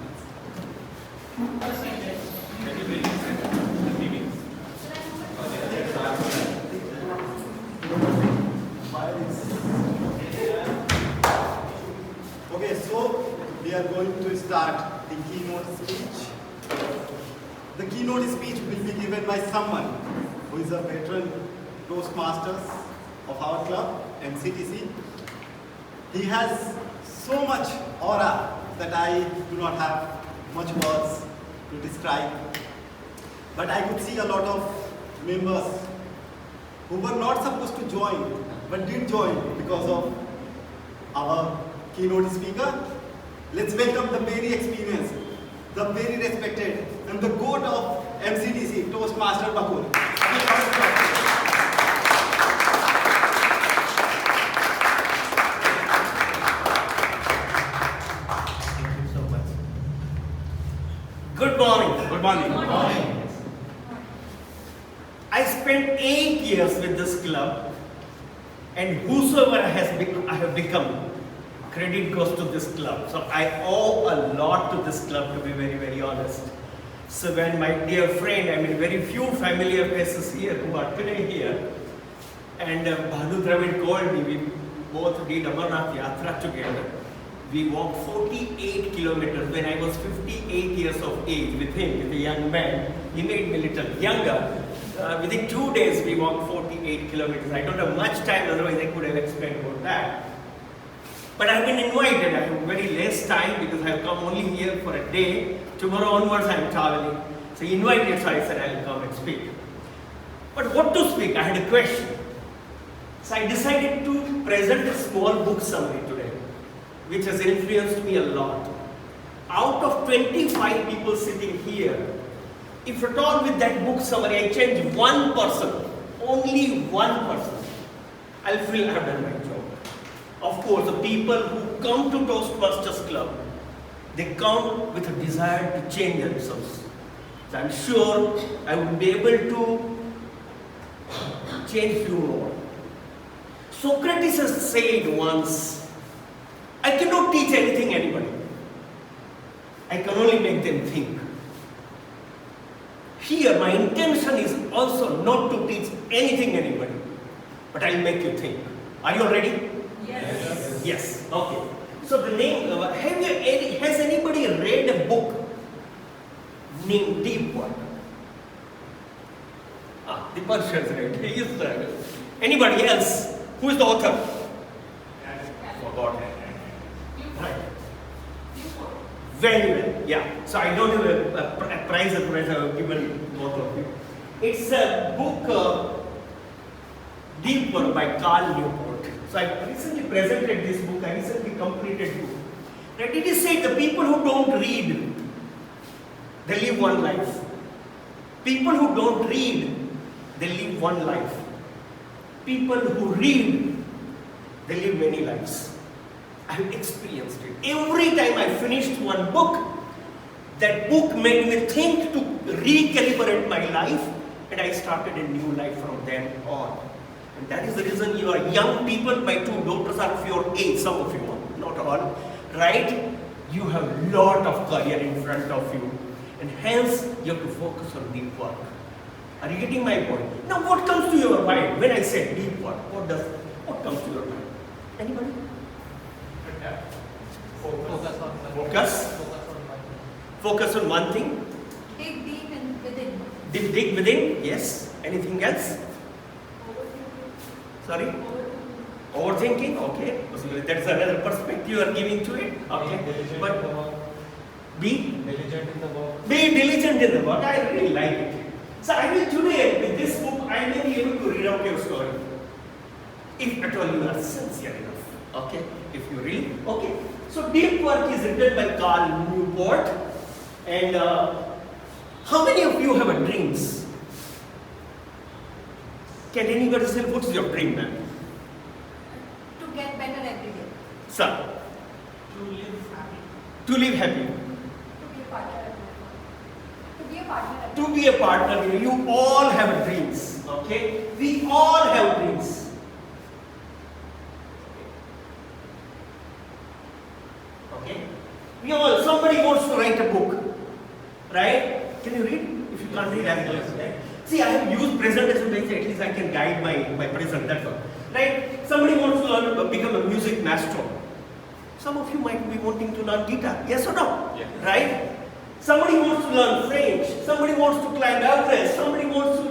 Okay, so we are going to start the keynote speech. The keynote speech will be given by someone who is a veteran Toastmasters of our club, MCTC. He has so much aura that I do not have much words to describe. But I could see a lot of members who were not supposed to join, but did join because of our keynote speaker. Let's welcome the very experienced, the very respected, and the goat of MCTC, Toastmaster Bakul. Thank you so much. Good morning. Good morning. Good morning. I spent 8 years with this club, and whosoever I have become, credit goes to this club. So I owe a lot to this club, to be very, very honest. So when my dear friend, very few familiar faces here who are today here, and Bhanu Dravid called me, we both did Amarnath Yatra together. We walked 48 kilometers when I was 58 years of age with him, with a young man. He made me a little younger. Within 2 days, we walked 48 kilometers. I don't have much time, otherwise I could have explained about that. But I've been invited. I have very less time because I have come only here for a day. Tomorrow onwards, I am traveling. So he invited, so I said I will come and speak. But what to speak? I had a question. So I decided to present a small book summary today, which has influenced me a lot. Out of 25 people sitting here, if at all with that book summary I change one person, only one person, I'll feel I have done my job. Of course, the people who come to Toastmasters Club, they come with a desire to change themselves. So I'm sure I will be able to change few more. Socrates has said once, I cannot teach anything anybody. I can only make them think. Here, my intention is also not to teach anything anybody, but I'll make you think. Are you ready? Yes. Yes. Okay. So the name, has anybody read a book named Deep Water? The Persians read. He is the, anybody else? Who is the author? Forgot. Right. Very well. Yeah. So I don't have a prize that I have given both of you. It's a book, Deep Water by Carl Newport. So I recently presented this book. I recently completed book. Right? It is said the people who don't read, they live one life. People who don't read, they live one life. People who read, they live many lives. I have experienced it. Every time I finished one book, That book made me think to recalibrate my life, and I started a new life from then on. And that is the reason you are young people. My two daughters are of your age, some of you are, not all, right? You have a lot of career in front of you, and hence you have to focus on deep work. Are you getting my point? Now what comes to your mind when I say deep work? What comes to your mind? Anybody? Focus on one thing. Dig deep and within. Dig within, yes. Anything else? Sorry? Overthinking, okay. So that's another perspective you are giving to it. Okay. But be diligent in the work. Be diligent in the work. I really like it. So I will today, with this book, I may be able to read out your story. If at all you are sincere enough. Okay. If you really, okay. So Deep Work is written by Carl Newport. And how many of you have a dreams? Can anybody say what's your dream, man? To get better every day. Sir? To live happy. To live happy. To be a partner. To be a partner. To be a partner. You all have dreams. Okay? We all have dreams. Okay? We all, somebody wants to write a book. Right? Can you read? If you can't read, I'm going to right? See, I have used present as a base, at least I can guide my present, that's all. Right? Somebody wants to learn, become a music master. Some of you might be wanting to learn guitar. Yes or no? Yeah. Right? Somebody wants to learn French. Somebody wants to climb Everest. Somebody wants to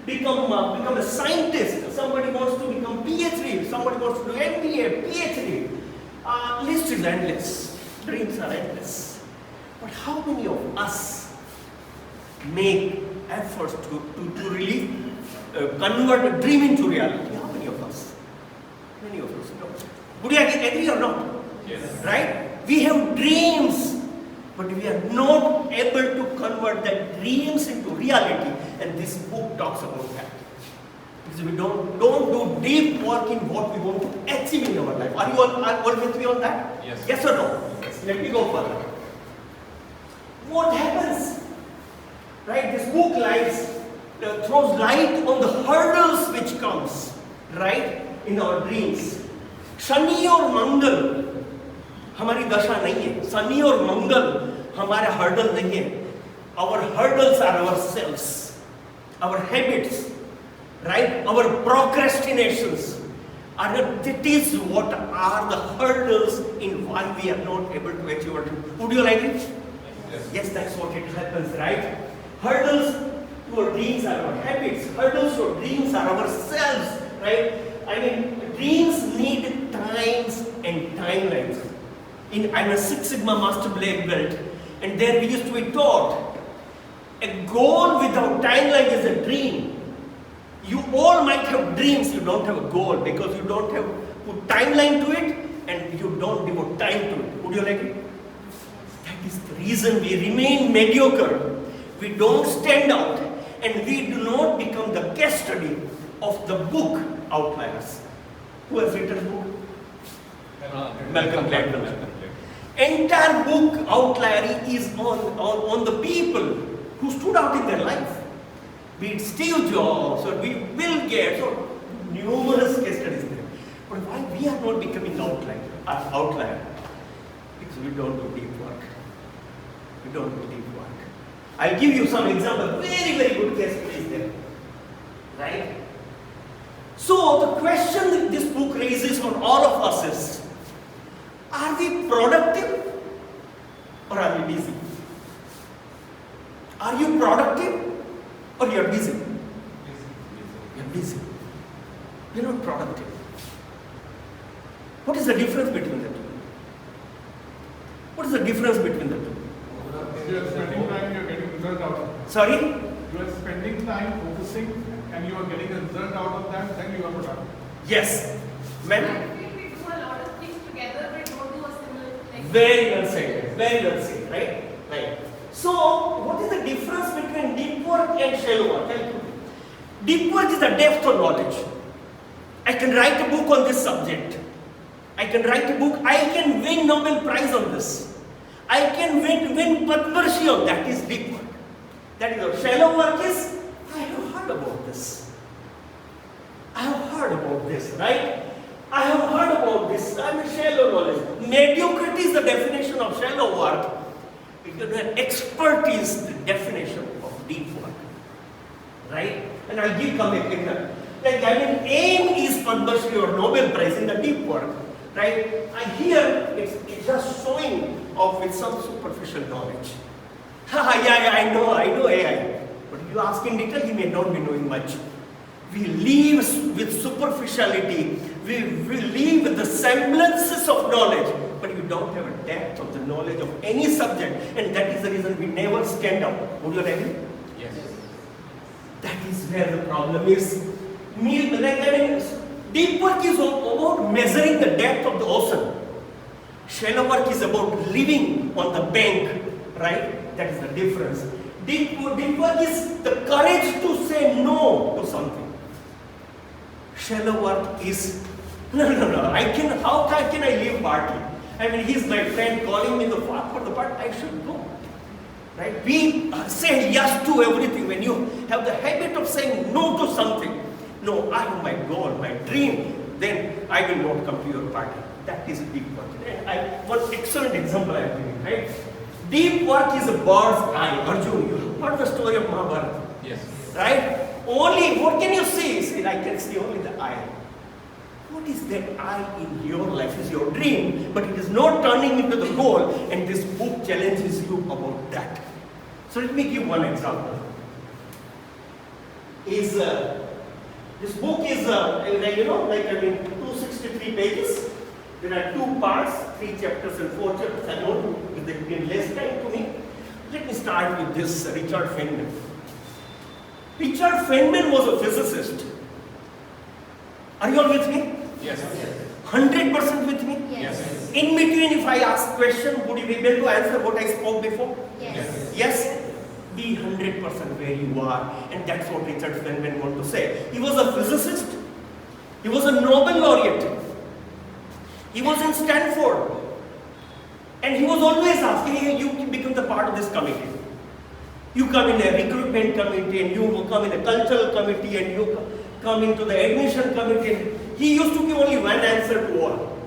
become a scientist. Somebody wants to become PhD. Somebody wants to do MBA, PhD. List is endless. Dreams are endless. But how many of us make efforts to really convert a dream into reality? How many of us? Many of us. No. Would you agree or not? Yes. Right? We have dreams, but we are not able to convert that dreams into reality. And this book talks about that. Because we don't do deep work in what we want to achieve in our life. Are you all with me on that? Yes. Yes or no? Yes. Let me go further. What happens? Right? This book throws light on the hurdles which comes, right, in our dreams. Shani और मंगल हमारी दशा नहीं है. शनि और मंगल हमारे hurdle नहीं है. Our hurdles are ourselves, our habits, right? Our procrastinations. That is what are the hurdles in why we are not able to achieve our dream. Would you like it? Yes, that's what it happens, right? Hurdles to our dreams are our habits. Hurdles to our dreams are ourselves, right? I mean, dreams need times and timelines. I'm a Six Sigma Master Black Belt, and there we used to be taught a goal without timeline is a dream. You all might have dreams, you don't have a goal because you don't have put timeline to it and you don't devote time to it. Would you like it? That is the reason we remain mediocre. We don't stand out and we do not become the case study of the book Outliers. Who has written the book? Malcolm Gladwell. Entire book Outlier is on the people who stood out in their life. Be it Steve Jobs or be it Bill Gates or numerous case studies there. But why we are not becoming outlier? Because we don't do deep work. We don't do deep work. I'll give you some examples. Very, very good case studies there. Right? So the question that this book raises on all of us is, are we productive or are we busy? Are you productive or you're busy? You're busy. You're not productive. What is the difference between the two? What is the difference between the two? You are spending time, you are getting result out of it. Sorry? You are spending time focusing and you are getting a result out of that, then you are productive. Yes. Ma'am? I feel we do a lot of things together, but don't do a similar thing. Very well said. Very well said. Right? Right. So, what is the difference between deep work and shallow work? Deep work is the depth of knowledge. I can write a book on this subject. I can write a book. I can win Nobel Prize on this. I can win Padma Shri on that is deep work. That is all. Shallow work is, I have heard about this. I have heard about this, right? I have heard about this. I mean, shallow knowledge. Mediocrity is the definition of shallow work. Expert is the definition of deep work, right? And I'll give some example. Like, I mean, aim is Padma Shri or Nobel Prize in the deep work, right? And here it's just showing off with some superficial knowledge. Yeah, I know AI. But if you ask in detail, he may not be knowing much. We live with superficiality. We live with the semblances of knowledge, but you don't have a depth of the knowledge of any subject, and that is the reason we never stand up. Would you agree? Yes. That is where the problem is. Deep work is about measuring the depth of the ocean. Shallow work is about living on the bank, right? That is the difference. Deep work is the courage to say no to something. Shallow work is, no, how can I leave party? I mean, he's my friend calling me for the party, I should go. Right? We say yes to everything. When you have the habit of saying no to something, no, I have my goal, my dream, then I will not come to your party. That is deep work. One excellent example I am giving, right? Deep work is a bird's eye. Arjun, you heard the story of Mahabharata? Yes. Right? Only, what can you see? See, I can see only the eye. What is that eye in your life? Is your dream, but it is not turning into the goal, and this book challenges you about that. So let me give one example. This book is, 263 pages. There are 2 parts, 3 chapters and 4 chapters. I know it will be less time to me. Let me start with this Richard Feynman. Richard Feynman was a physicist. Are you all with me? Yes. 100% with me? Yes. In between, if I ask question, would you be able to answer what I spoke before? Yes. Yes? Be 100% where you are. And that's what Richard Feynman wanted to say. He was a physicist. He was a Nobel laureate. He was in Stanford. And he was always asking, hey, you become the part of this committee. You come in a recruitment committee, and you come in a cultural committee, and you come into the admission committee. He used to give only one answer to all.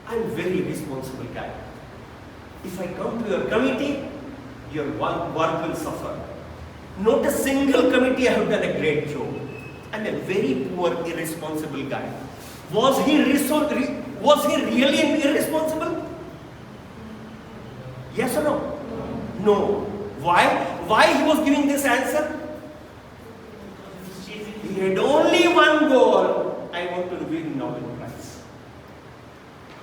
I'm a very responsible guy. If I come to your committee, your work will suffer. Not a single committee I have done a great job. I'm a very poor, irresponsible guy. Was he really irresponsible? Yes or no? No. Why he was giving this answer? He had only one goal. I want to win Nobel Prize.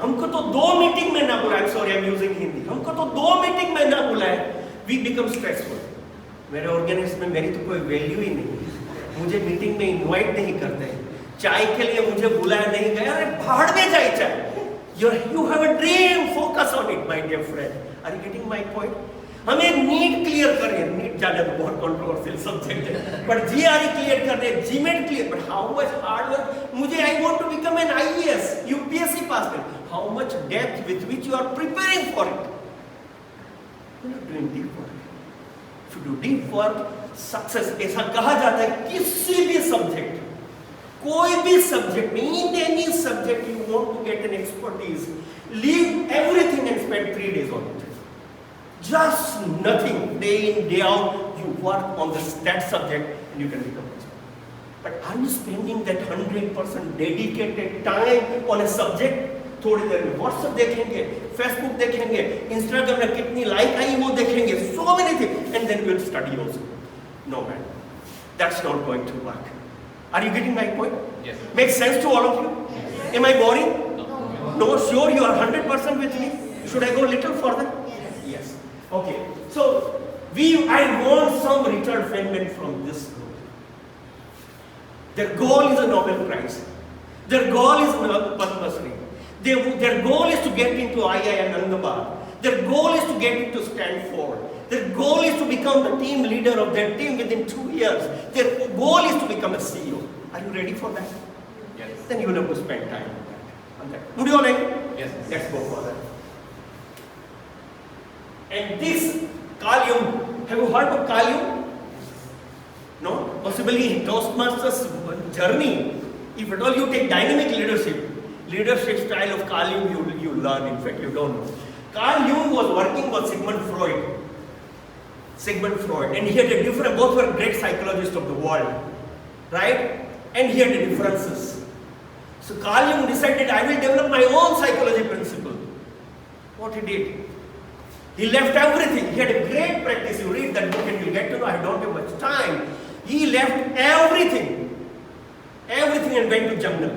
हमको तो 2 meeting में ना बुलाए. Sorry, I'm using Hindi. हमको तो 2 meeting में ना बुलाए. We become stressful. मेरे ऑर्गेनाइजेशन में मेरी तो कोई वैल्यू ही नहीं. मुझे मीटिंग में इनवाइट नहीं करते. चाय के लिए मुझे बुलाया नहीं गया. अरे भाड़ में जाए चाय. You have a dream. Focus on it, my dear friend. Are you getting my point? हमें नीट क्लियर करें. नीट जाने तो बहुत कंट्रोवर्शियल सब्जेक्ट है. बट जीआरई क्लियर करने, GMAT clear. But how much hard work. मुझे I want to become an IAS, UPSC pass कर. How much depth with which you are preparing for it. You are doing deep work. If you do deep work, success. ऐसा कहा जाता है किसी भी subject, कोई भी सब्जेक्ट में, in any subject you want to get an expertise, leave everything and spend 3 days on it. Just nothing, day in, day out, you work on that subject and you can become expert. But are you spending that 100% dedicated time on a subject? थोड़ी देर में WhatsApp देखेंगे, Facebook देखेंगे, Instagram में कितनी like I वो देखेंगे, so many things, and then we'll study also. No man, that's not going to work. Are you getting my point? Yes. Makes sense to all of you? Yes. Am I boring? No, sure you are 100% with me. Should I go a little further? Yes. Okay. So I want some Richard Feynman from this group. Their goal is a Nobel Prize. Their goal is Padma Shri. Their goal is to get into IIM Ahmedabad. Their goal is to get into Stanford. Their goal is to become the team leader of their team within 2 years. Their goal is to become a CEO. Are you ready for that? Yes. Then you will have to spend time on that. Would you all like? Yes. Let's go for that. And this Carl Jung, have you heard of Carl Jung? No? Possibly in Toastmasters journey, if at all you take dynamic leadership style of Carl Jung, you learn. In fact, you don't know. Carl Jung was working with Sigmund Freud, and he had a different, both were great psychologists of the world, right? And he had differences. So Carl Jung decided, I will develop my own psychology principle. What he did? He left everything. He had a great practice. You read that book and you'll get to know, I don't have much time. He left everything and went to jungle.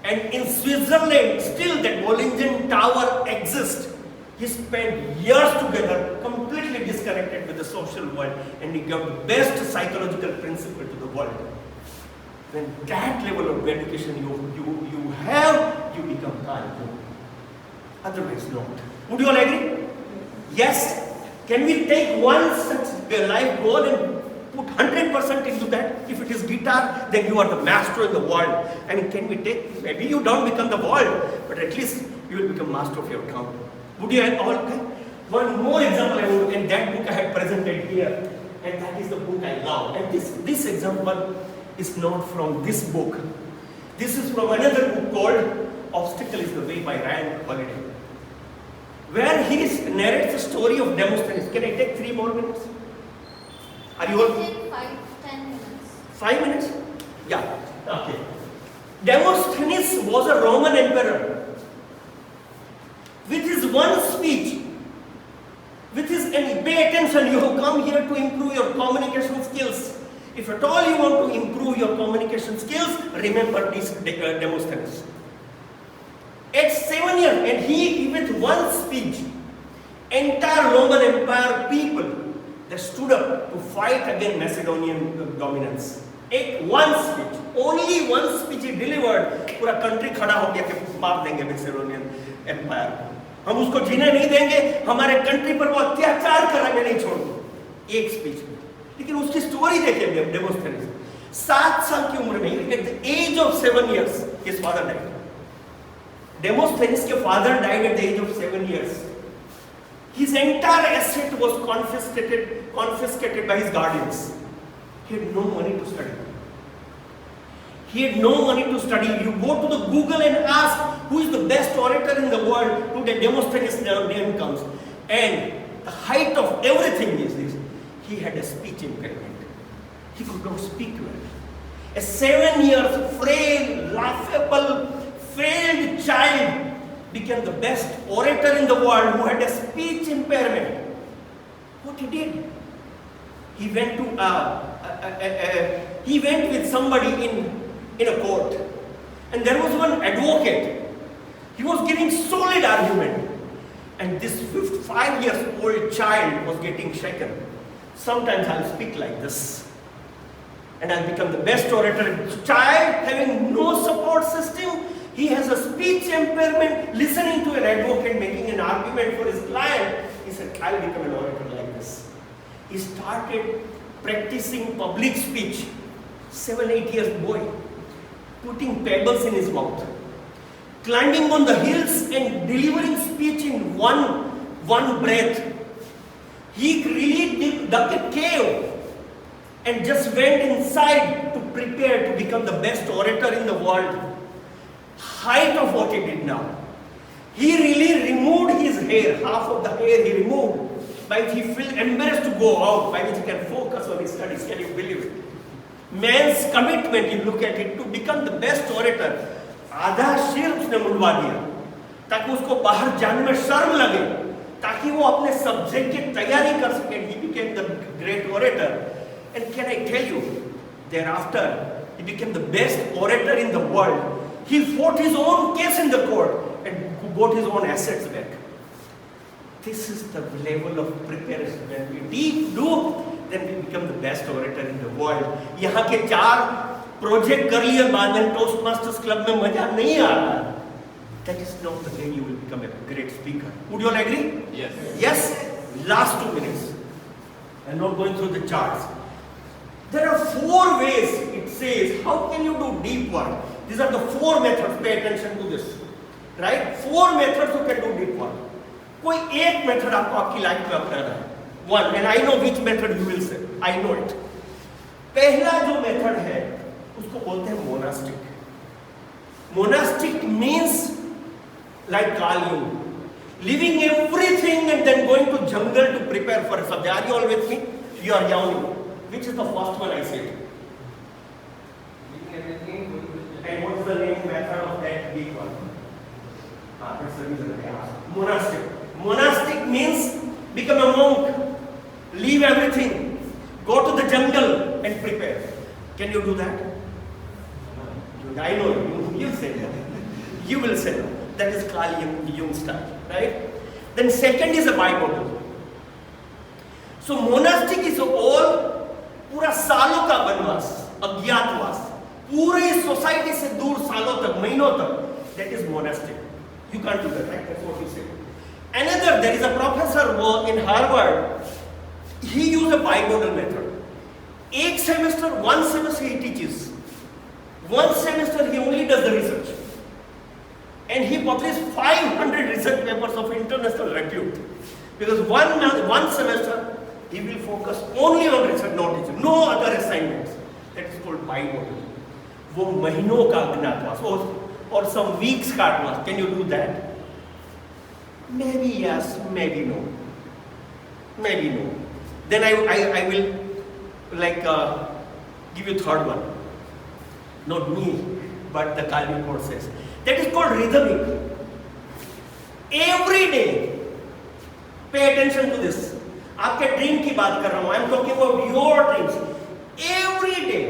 And in Switzerland, still that Bollingen Tower exists. He spent years together, completely disconnected with the social world, and he gave the best psychological principle to the world. When that level of dedication you have, you become Carl Jung. Otherwise not. Would you all agree? Yes. Can we take one such life goal and put 100% into that? If it is guitar, then you are the master in the world. I mean, can we take, maybe you don't become the world, but at least you will become master of your town. Would you all? One more example I want to, and that book I have presented here, and that is the book I love. And this example is not from this book. This is from another book called Obstacle is the Way by Ryan Holiday, where he narrates the story of Demosthenes. Can I take 3 more minutes? Are you all? Take 5-10 minutes. 5 minutes? Yeah. Okay. Demosthenes was a Roman emperor. With his one speech, and pay attention, you have come here to improve your communication skills. If at all you want to improve your communication skills, remember this Demosthenes. At 7 years, and he with one speech, entire Roman Empire people, they stood up to fight against Macedonian dominance. At one speech, only one speech he delivered, पूरा country खड़ा हो गया कि मार देंगे Macedonian Empire. हम उसको जीने नहीं देंगे, हमारे कंट्री पर वो अत्याचार करेंगे, नहीं छोड़ो. एक स्पीच में. लेकिन उसकी स्टोरी देखिए डेमोस्थेनेस. 7 साल की उम्र में, at the age of 7 years, his father died. Demosthenes' father died at the age of 7 years. His entire asset was confiscated by his guardians. He had no money to study. You go to the Google and ask who is the best orator in the world, today Demosthenes' name comes. And the height of everything is this. He had a speech impairment. He could not speak well. A 7 years frail, laughable, failed child became the best orator in the world who had a speech impairment. What he did? He went with somebody in a court, and there was one advocate. He was giving solid argument, and this 5-year-old child was getting shaken. Sometimes I'll speak like this, and I'll become the best orator. Child having no support system, he has a speech impairment, listening to an advocate making an argument for his client. He said, I'll become an orator like this. He started practicing public speech. 7-8 years boy, putting pebbles in his mouth, climbing on the hills and delivering speech in one breath. He really dug a cave and just went inside to prepare to become the best orator in the world. Height of what he did now. He really removed his hair, half of the hair he removed, by which he felt embarrassed to go out, by which he can focus on his studies. Can you believe it? Man's commitment, you look at it, to become the best orator. आधा शेर उसने मुड़वा दिया ताकि उसको बाहर जाने में शर्म लगे, ताकि वो अपने सब्जेक्ट की तैयारी कर सके. He became the great orator. And can I tell you, thereafter, he became the best orator in the world. He fought his own case in the court and got his own assets back. This is the level of preparation. When we do, then we become the best orator in the world. यहाँ के 4 project कर लिए बाद में Toastmasters club में मजा नहीं आ रहा. That is not the way you will become a great speaker. Would you all agree? Yes. Yes? Last 2 minutes. I'm not going through the charts. There are 4 ways, it says, how can you do deep work? These are the 4 methods. Pay attention to this. Right? 4 methods you can do deep work. कोई एक method आपको आपकी life में अपनाना है, one, and I know which method you will say, I know it. पहला जो method है उसको बोलते हैं monastic. Monastic means like Carl Jung, leaving everything and then going to jungle to prepare for a subject. Are you all with me? You are yawning. Which is the first one I said? Leaving everything, and what is the name method of that big one? That's the reason I asked. Monastic. Monastic means become a monk, leave everything, go to the jungle and prepare. Can you do that? I know you say that. You will say that. That is Carl Jung style, right? Then second is a bimodal. So monastic is all पूरा सालों का वनवास, अज्ञातवास, पूरे society से दूर सालों तक, महीनों तक. That is monastic. You can't do that, right? That's what you say. Another, there is a professor in Harvard. He used a bimodal method. One semester he teaches. One semester he only does the research. And he published 500 research papers of international repute. Because one semester he will focus only on research, no teaching, no other assignments. That is called bimodal. वो महीनों का अज्ञातवास or some weeks का अज्ञातवास. Can you do that? Maybe yes, maybe no. Maybe no. Then I will give you third one. Not me, but the Carl Jung process. That is called rhythmic. Every day, pay attention to this. आपके dream की बात कर रहा हूँ. I am talking about your dreams. Every day,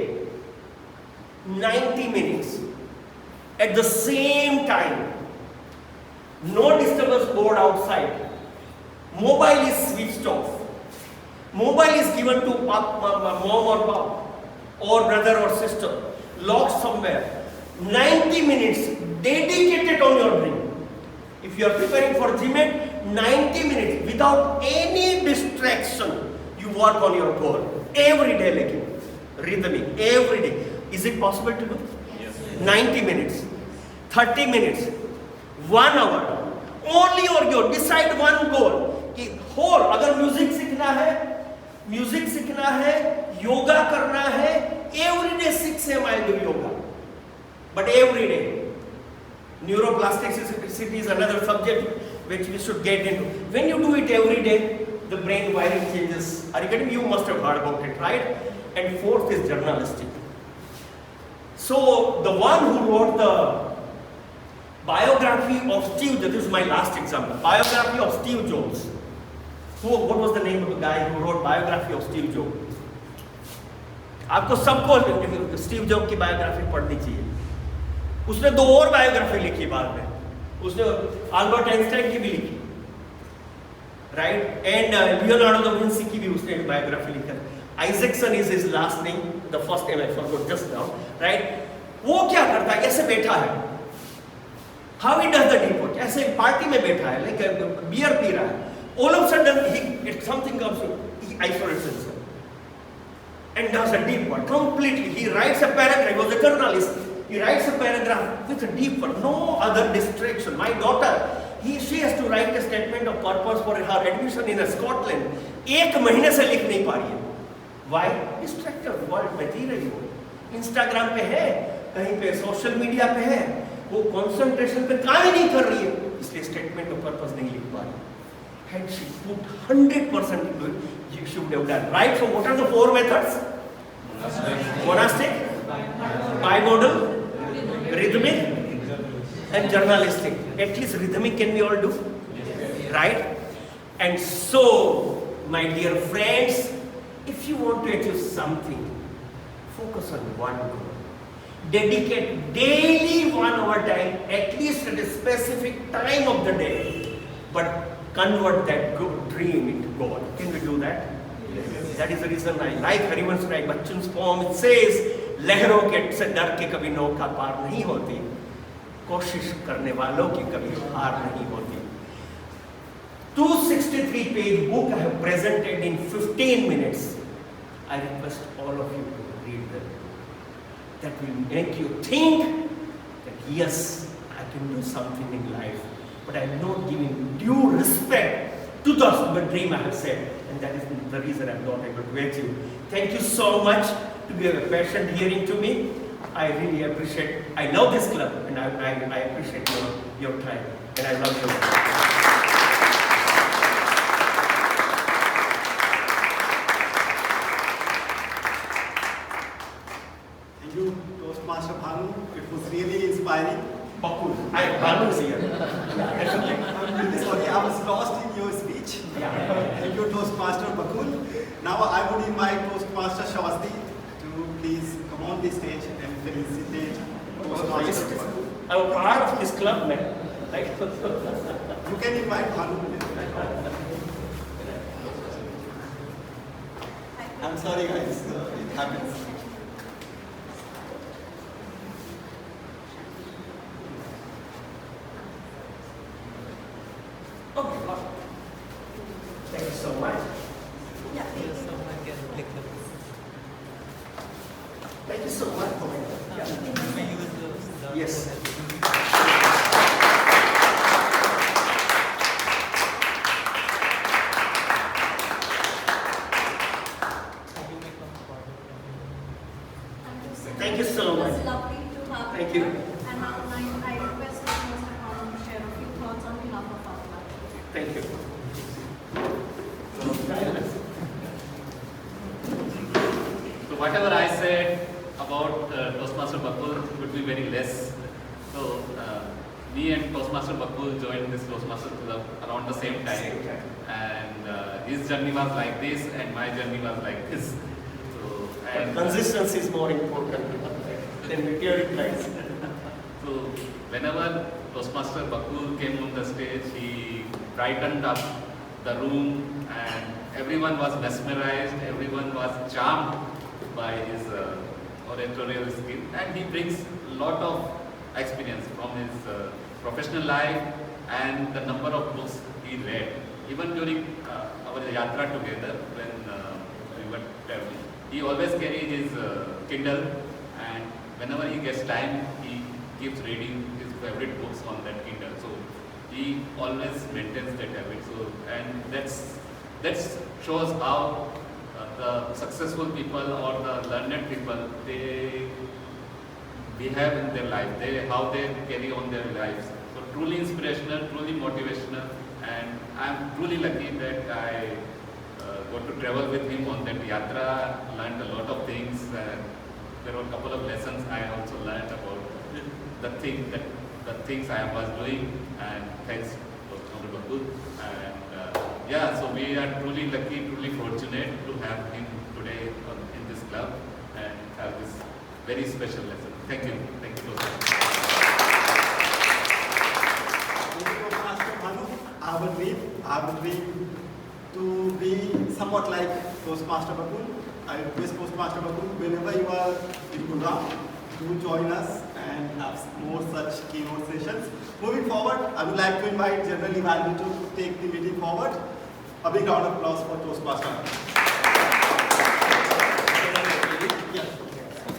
90 minutes at the same time. No disturbance board outside. Mobile is switched off. Mobile is given to mom or pop or brother or sister. Locked somewhere. 90 minutes dedicated on your dream. If you are preparing for GMAT, 90 minutes without any distraction, you work on your goal. Every day, like rhythmic, every day. Is it possible to do? Yes. 90 minutes, 30 minutes, 1 hour. Only your goal. Decide one goal. कि whole, अगर music सीखना है, योगा करना है, every day 6 AM I do yoga. But every day. Neuroplasticity is another subject which we should get into. When you do it every day, the brain wiring changes. Are you getting me? You must have heard about it, right? And fourth is journalistic. So the one who wrote the biography of Steve, this is my last example, biography of Steve Jobs. What was the name of the guy who wrote biography of Steve Jobs? आपको सबको Steve job की biography पढ़नी चाहिए. उसने 2 और biography लिखी बाद में. उसने अल्बर्ट आइंस्टाइन की भी लिखी, right? And Leonardo da Vinci की भी उसने बायोग्राफी लिखा. Isaacson is his last name, the first name I forgot just now, right? वो क्या करता है? ऐसे बैठा है. How he does the deep work? ऐसे पार्टी में बैठा है, लाइक बियर पी रहा है. All of a sudden, something comes to, he isolates himself and does a deep work completely. He writes a paragraph. He was a journalist. He writes a paragraph with a deep work, no other distraction. My daughter, she has to write a statement of purpose for her admission in Scotland. 1 महीने से लिख नहीं पा रही है. Why? Distracted world में जी रही हो. Instagram पे है, कहीं पे सोशल मीडिया पे है, वो कंसंट्रेशन पे काम ही नहीं कर रही है, इसलिए स्टेटमेंट ऑफ पर्पस नहीं लिख पा रही. Had she put 100% into it, you should have done. Right? So what are the 4 methods? Monastic, bimodal, rhythmic, and journalistic. At least rhythmic can we all do? Right? And so, my dear friends, if you want to achieve something, focus on one goal. Dedicate daily 1 hour time, at least at a specific time of the day. But convert that dream into God. Can we do that? Yes. That is the reason I like Harivansh Rai Bachchan's poem. It says, लहरों के से डर के कभी नौका पार नहीं होती, कोशिश करने वालों की कभी हार नहीं होती. 263 page book I have presented in 15 minutes. I request all of you to read them. That will make you think that yes, I can do something in life. but I'm not giving due respect to the dream I have said, and that is the reason I'm not able to achieve. Thank you so much to be a patient hearing to me. I really appreciate, I love this club, and I appreciate your time, and I love you. Thank you, Toastmaster Bhanu. It was really inspiring. Bakul. Bhanu is here. I'm really sorry, I was lost in your speech. Thank you, Toastmaster Bakul. Now I would invite Toastmaster Shawasti to please come on the stage and felicitate Toastmaster Bakul. I'm a part of this club, man. You can invite Bhanu. I'm sorry, guys. It happens. Thank you so much. Thank you so much for Yes. Thank you so much. It was lovely to have Thank you you. here. And now I request Mr. Bhanu to share a few thoughts on behalf of our club. Thank you. So whatever I said about Toastmaster Bakul would be very less. So me and Toastmaster Bakul joined this Toastmaster club around the same time. And his journey was like this and my journey was like this. So, and Consistency is more important than material. So whenever Toastmaster Bakul came on the stage, he brightened up the room and everyone was mesmerized, everyone was charmed by his oratorial skill, and he brings a lot of experience from his professional life and the number of books he read. Even during our yatra together when we were traveling, he always carried his Kindle, and whenever he gets time, he keeps reading his favorite books on that Kindle. So he always maintains that habit. So, and that shows how the successful people or the learned people, they behave in their life, how they carry on their lives. So truly inspirational, truly motivational, and I'm truly lucky that I got to travel with him on that yatra, learned a lot of things. There were a couple of lessons I also learned about the things I was doing, and thanks to Dr. Bakul. And yeah, so we are truly lucky, truly fortunate to have him today in this club and have this very special lesson. Thank you. Thank you, Dr. Master Bhanu, I would dream to be somewhat like Toastmaster Bakul. I request Toastmaster Bakul, whenever you are in Gurugram, do join us and have more such keynote sessions. Moving forward, I would like to invite General Evaluator to take the meeting forward. A big round of applause for Toastmaster.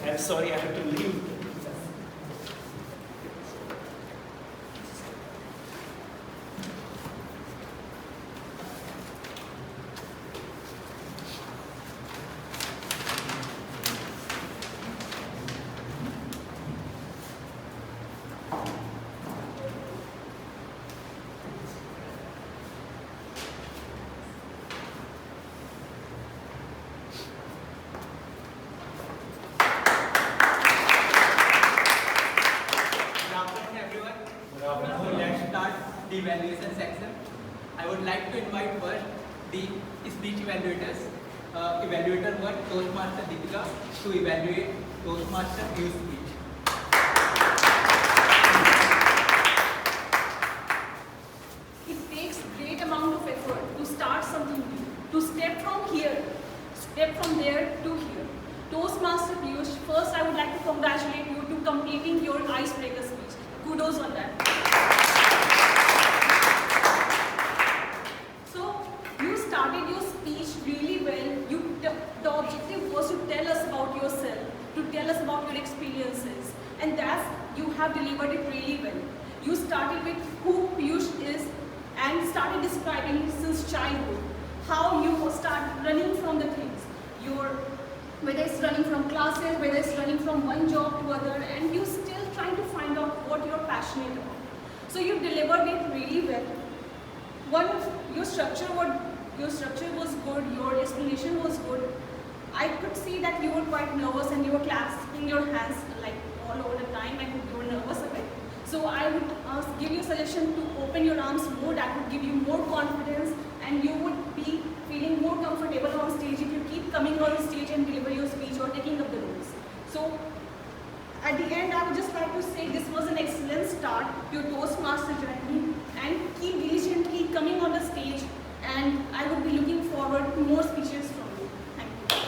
I'm sorry I have to leave. The evaluation section. I would like to invite first the speech evaluators. Evaluator 1, Toastmaster Deepika, to evaluate Toastmaster News speech. It takes great amount of effort to start something new, to step from here, step from there to here. Toastmaster Piyush, first I would like to congratulate you to completing your icebreaker speech. Kudos on that. Started your speech really well. The objective was to tell us about yourself, to tell us about your experiences, and you have delivered it really well. You started with who Piyush is and started describing since childhood, how you start running from the things. Whether it's running from classes, whether it's running from one job to other, and you still trying to find out what you're passionate about. So you delivered it really well. Your structure was good, your explanation was good. I could see that you were quite nervous and you were clasping your hands like all over the time and you were nervous a bit. So I would give you a suggestion to open your arms more. That would give you more confidence and you would be feeling more comfortable on stage if you keep coming on stage and deliver your speech or taking up the roles. So at the end, I would just like to say this was an excellent start to your Toastmaster journey, and keep diligent, keep coming on the stage, and I would be looking forward to more speeches from you. Thank you.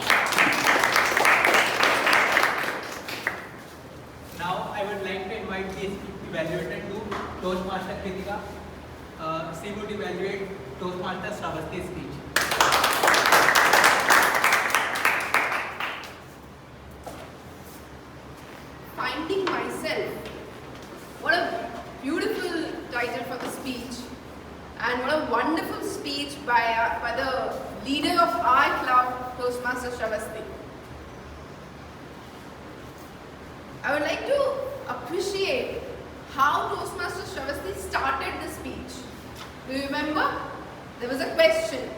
Now I would like to invite this evaluator to Toastmaster Kritika. She would evaluate Toastmaster Shravasthi's speech. Finding myself. What a beautiful title for the speech, and what a wonderful speech by the leader of our club, Toastmaster Shravasthi. I would like to appreciate how Toastmaster Shravasthi started the speech. Do you remember? There was a question.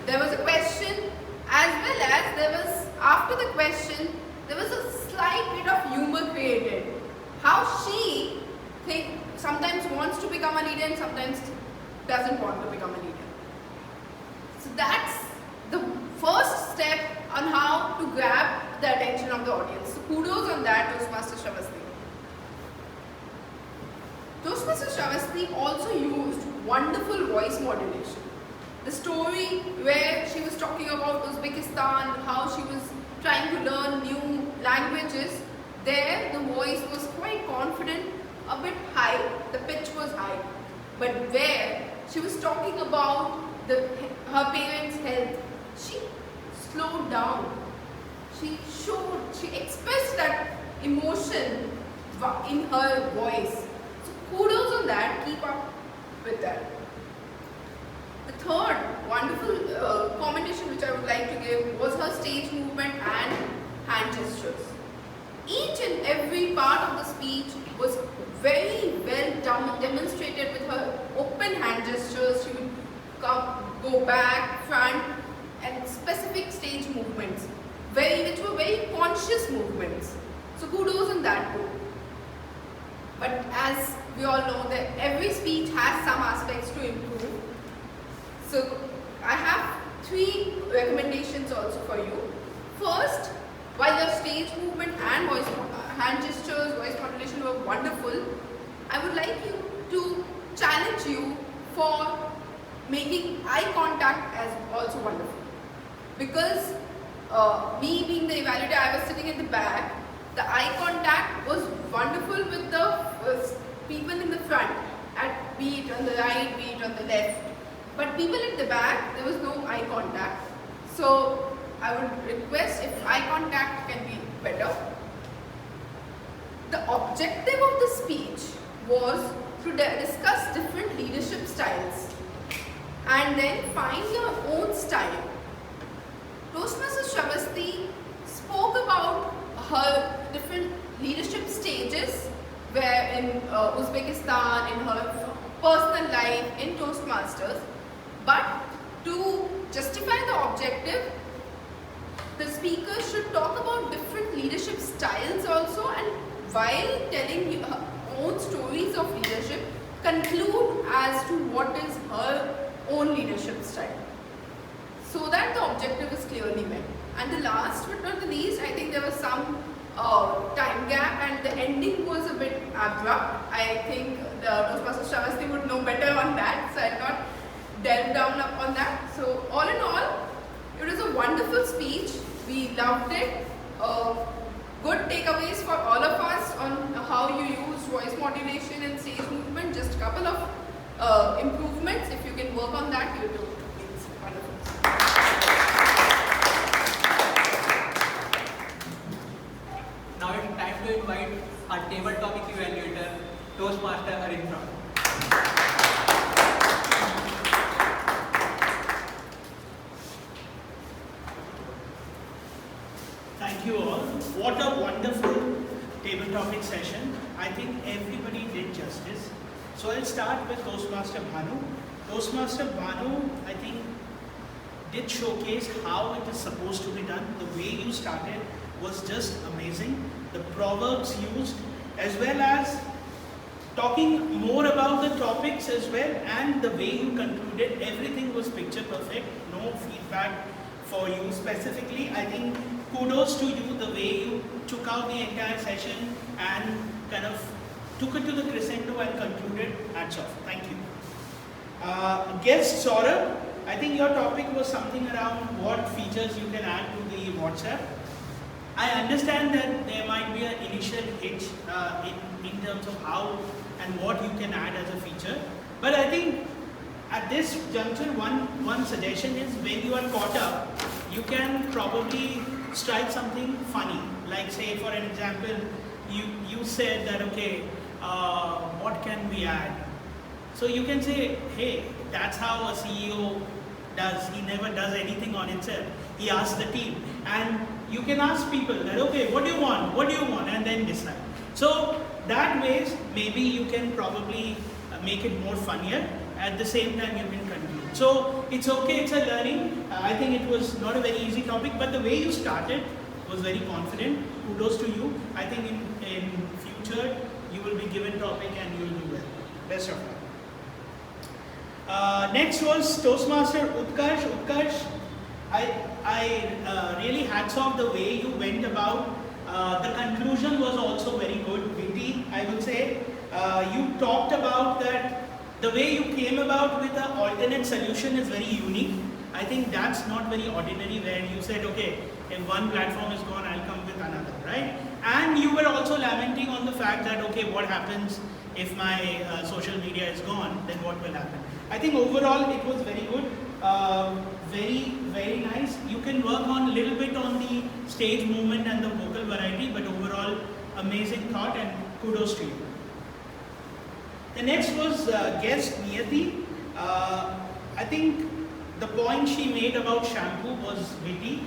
There was a question, as well as there was, after the question, there was a slight bit of humor created. How she sometimes wants to become a leader and sometimes doesn't want to become a leader. So that's the first step on how to grab the attention of the audience. So kudos on that, Toastmaster Shravasthi. Toastmaster Shravasthi also used wonderful voice modulation. The story where she was talking about Uzbekistan, how she was trying to learn new languages, there the voice was quite confident, a bit high, the pitch was high. But where she was talking about her parents' health, she slowed down. She expressed that emotion in her voice. So kudos on that, keep up with that. The third wonderful commendation which I would like to give was her stage movement and hand gestures. Each and every part of the speech was very well demonstrated with her open hand gestures. She would go back, front, and specific stage movements, which were very conscious movements. So kudos on that too. But as we all know that every speech has some aspects to improve. So I have 3 recommendations also for you. First, while your stage movement and hand gestures, voice modulation were wonderful, I would like you to challenge you for making eye contact as also wonderful. Because me being the evaluator, I was sitting in the back. The eye contact was wonderful with the people in the front, be it on the right, be it on the left. But people at the back, there was no eye contact. So I would request if eye contact can be better. The objective of the speech was to discuss different leadership styles and then find your own style. Toastmaster Shravasthi spoke about her different leadership stages, where in Uzbekistan, in her personal life, in Toastmasters. But to justify the objective, the speaker should talk about different leadership styles also, and while telling her own stories of leadership, conclude as to what is her own leadership style, so that the objective is clearly met. And the last but not the least, I think there was some time gap and the ending was a bit abrupt. I think the Toastmaster Shravasthi would know better on that, so I'll not delve down on that. So all in all, it was a wonderful speech. We loved it. Good takeaways for all of us on how you use voice modulation and stage movement. Just a couple of improvements. If you can work on that, you'll do it. It's wonderful. Now it's time to invite our table topic evaluator, Toastmaster Arindra. Thank you all. What a wonderful table topic session. I think everybody did justice. So I'll start with Toastmaster Bhanu. Toastmaster Bhanu, I think, did showcase how it is supposed to be done. The way you started was just amazing. The proverbs used, as well as talking more about the topics as well, and the way you concluded, everything was picture perfect. No feedback for you specifically. I think kudos to you, the way you took out the entire session and kind of took it to the crescendo and concluded. Hats off. Thank you. Guest Saurabh, I think your topic was something around what features you can add to the WhatsApp. I understand that there might be an initial hitch in terms of how and what you can add as a feature, but I think at this juncture, one suggestion is when you are caught up, you can probably strike something funny. Like say for an example, you said that okay, what can we add? So you can say, hey, that's how a CEO does. He never does anything on himself. He asks the team, and you can ask people that okay, what do you want? What do you want? And then decide. So that ways maybe you can probably make it more funnier. At the same time, you can conclude. So it's okay, it's a learning. I think it was not a very easy topic, but the way you started was very confident. Kudos to you. I think in future, you will be given topic and you will do well. Best of luck. Next was Toastmaster Utkarsh. Utkarsh, I really hats off the way you went about. The conclusion was also very good, witty, I would say. You talked about that the way you came about with the alternate solution is very unique. I think that's not very ordinary, where you said, okay, if one platform is gone, I'll come with another, right? And you were also lamenting on the fact that, okay, what happens if my social media is gone, then what will happen? I think overall it was very good, very, very nice. You can work on a little bit on the stage movement and the vocal variety, but overall amazing thought and kudos to you. The next was guest Niyati. I think the point she made about shampoo was witty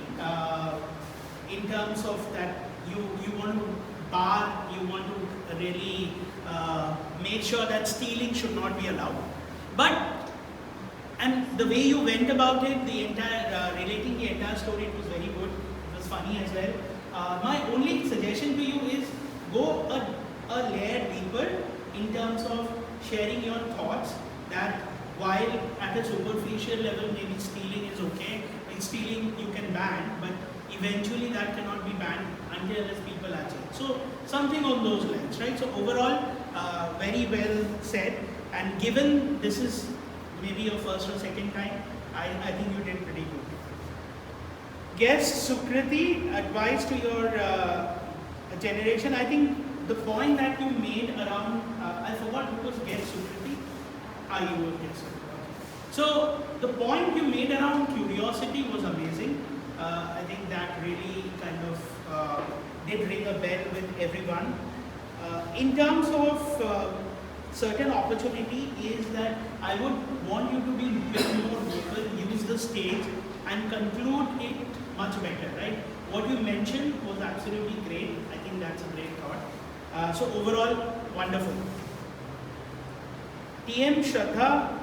in terms of that you want to bar, you want to really make sure that stealing should not be allowed. And the way you went about it, the entire relating the entire story, it was very good. It was funny as well. My only suggestion to you is go a layer deeper in terms of sharing your thoughts, that while at a superficial level maybe stealing is okay, in stealing you can ban, but eventually that cannot be banned until unless people are changed. So something on those lines, right? So overall, very well said, and given this is maybe your first or second time, I think you did pretty good. Guest Sukriti, advice to your generation. I think the point that you made around, I forgot who was guest Sukriti. You were guest Sukriti. So the point you made around curiosity was amazing. I think that really kind of did ring a bell with everyone. In terms of certain opportunity is that I would want you to be a bit more vocal, use the stage and conclude it much better, right? What you mentioned was absolutely great. I think that's a great thought. So overall, wonderful. TM Shraddha,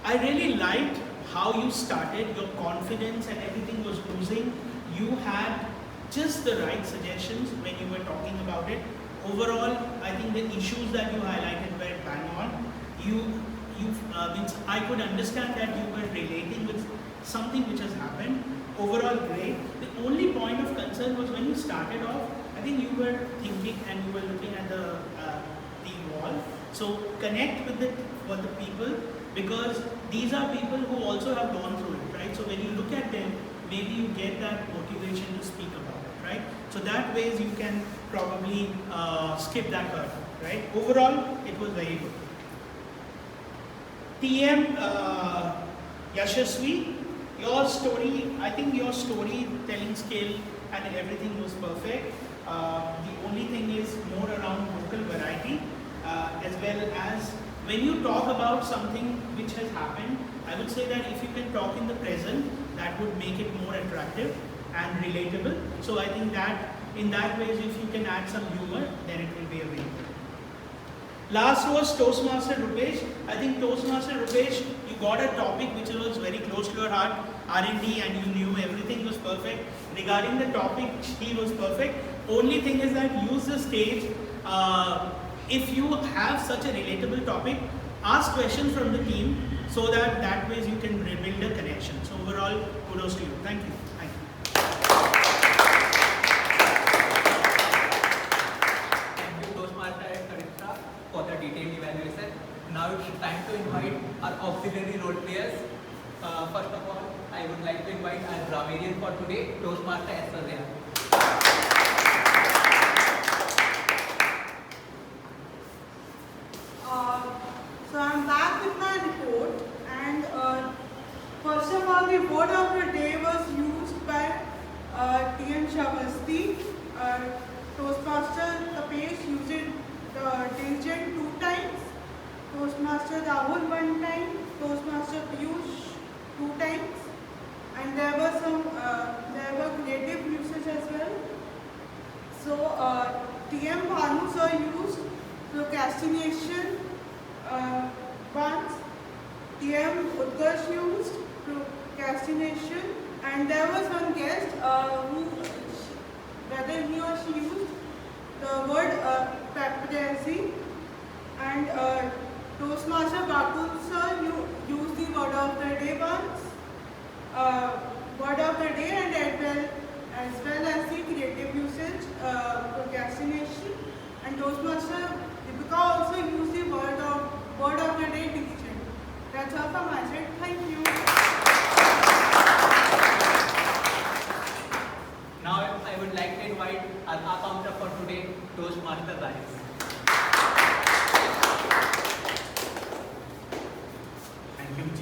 I really liked how you started, your confidence and everything was oozing. You had just the right suggestions when you were talking about it. Overall, I think the issues that you highlighted were bang on. Means I could understand that you were relating with something which has happened. Overall, great. The only point of concern was when you started off, I think you were thinking and you were looking at the wall. So connect with the people, because these are people who also have gone through it, right? So when you look at them, maybe you get that motivation to speak about it, right? So that ways you can probably skip that hurdle, right? Overall, it was very good. TM Yashasvi, your story, I think your storytelling skill and everything was perfect. The only thing is more around vocal variety. As well as when you talk about something which has happened, I would say that if you can talk in the present, that would make it more attractive and relatable. So I think that in that way, if you can add some humor, then it will be a very good. Last was Toastmaster Rupesh. I think Toastmaster Rupesh, you got a topic which was very close to your heart, R&D, and you knew everything was perfect. Regarding the topic, he was perfect. Only thing is that use the stage. If you have such a relatable topic, ask questions from the team so that ways you can rebuild a connection. So overall, kudos to you. Thank you. Thank you. Thank you, Toastmaster Karishma, for the detailed evaluation. Now it's time to invite our auxiliary role players. First of all, I would like to invite our grammarian for today, Toastmaster Esther. So I'm back with my report, and first of all, the word of the day was used by TM Shavasti. Toastmaster Tapesh used it diligent 2 times, Toastmaster Rahul 1 time, Toastmaster Piyush 2 times, and there were creative usage as well. So TM Bhanu sir used procrastination once, TM Utkarsh used procrastination, and there was one guest whether he or she used the word paparazzi, and Toastmaster Bakul sir used the word of the day once, word of the day, and as well as the creative usage, procrastination, and Toastmaster Deepika also used the word of the day, diligent. That's all from my side. Thank you. Now I would like to invite our accountant for today, Toastmaster Rajesh. Thank you, G.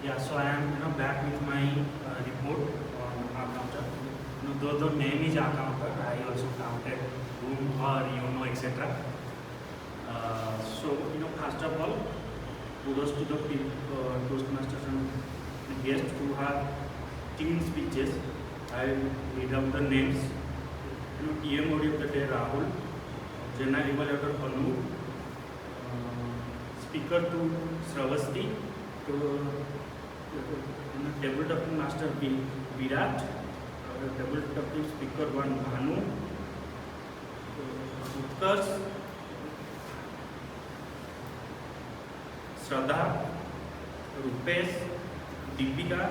Yeah, so I am back with my report on our counter. Though the name is our counter, I also counted whom or etc. So first of all, kudos to the Toastmasters and guests who have team speeches. I read out the names. TM OD of the day Rahul, General Evaluator Anu, Speaker to Sravasti, Table Topping Master Virat, Table Topping Speaker 1 Bhanu, Utkarsh, Shraddha, Rupesh, Deepika,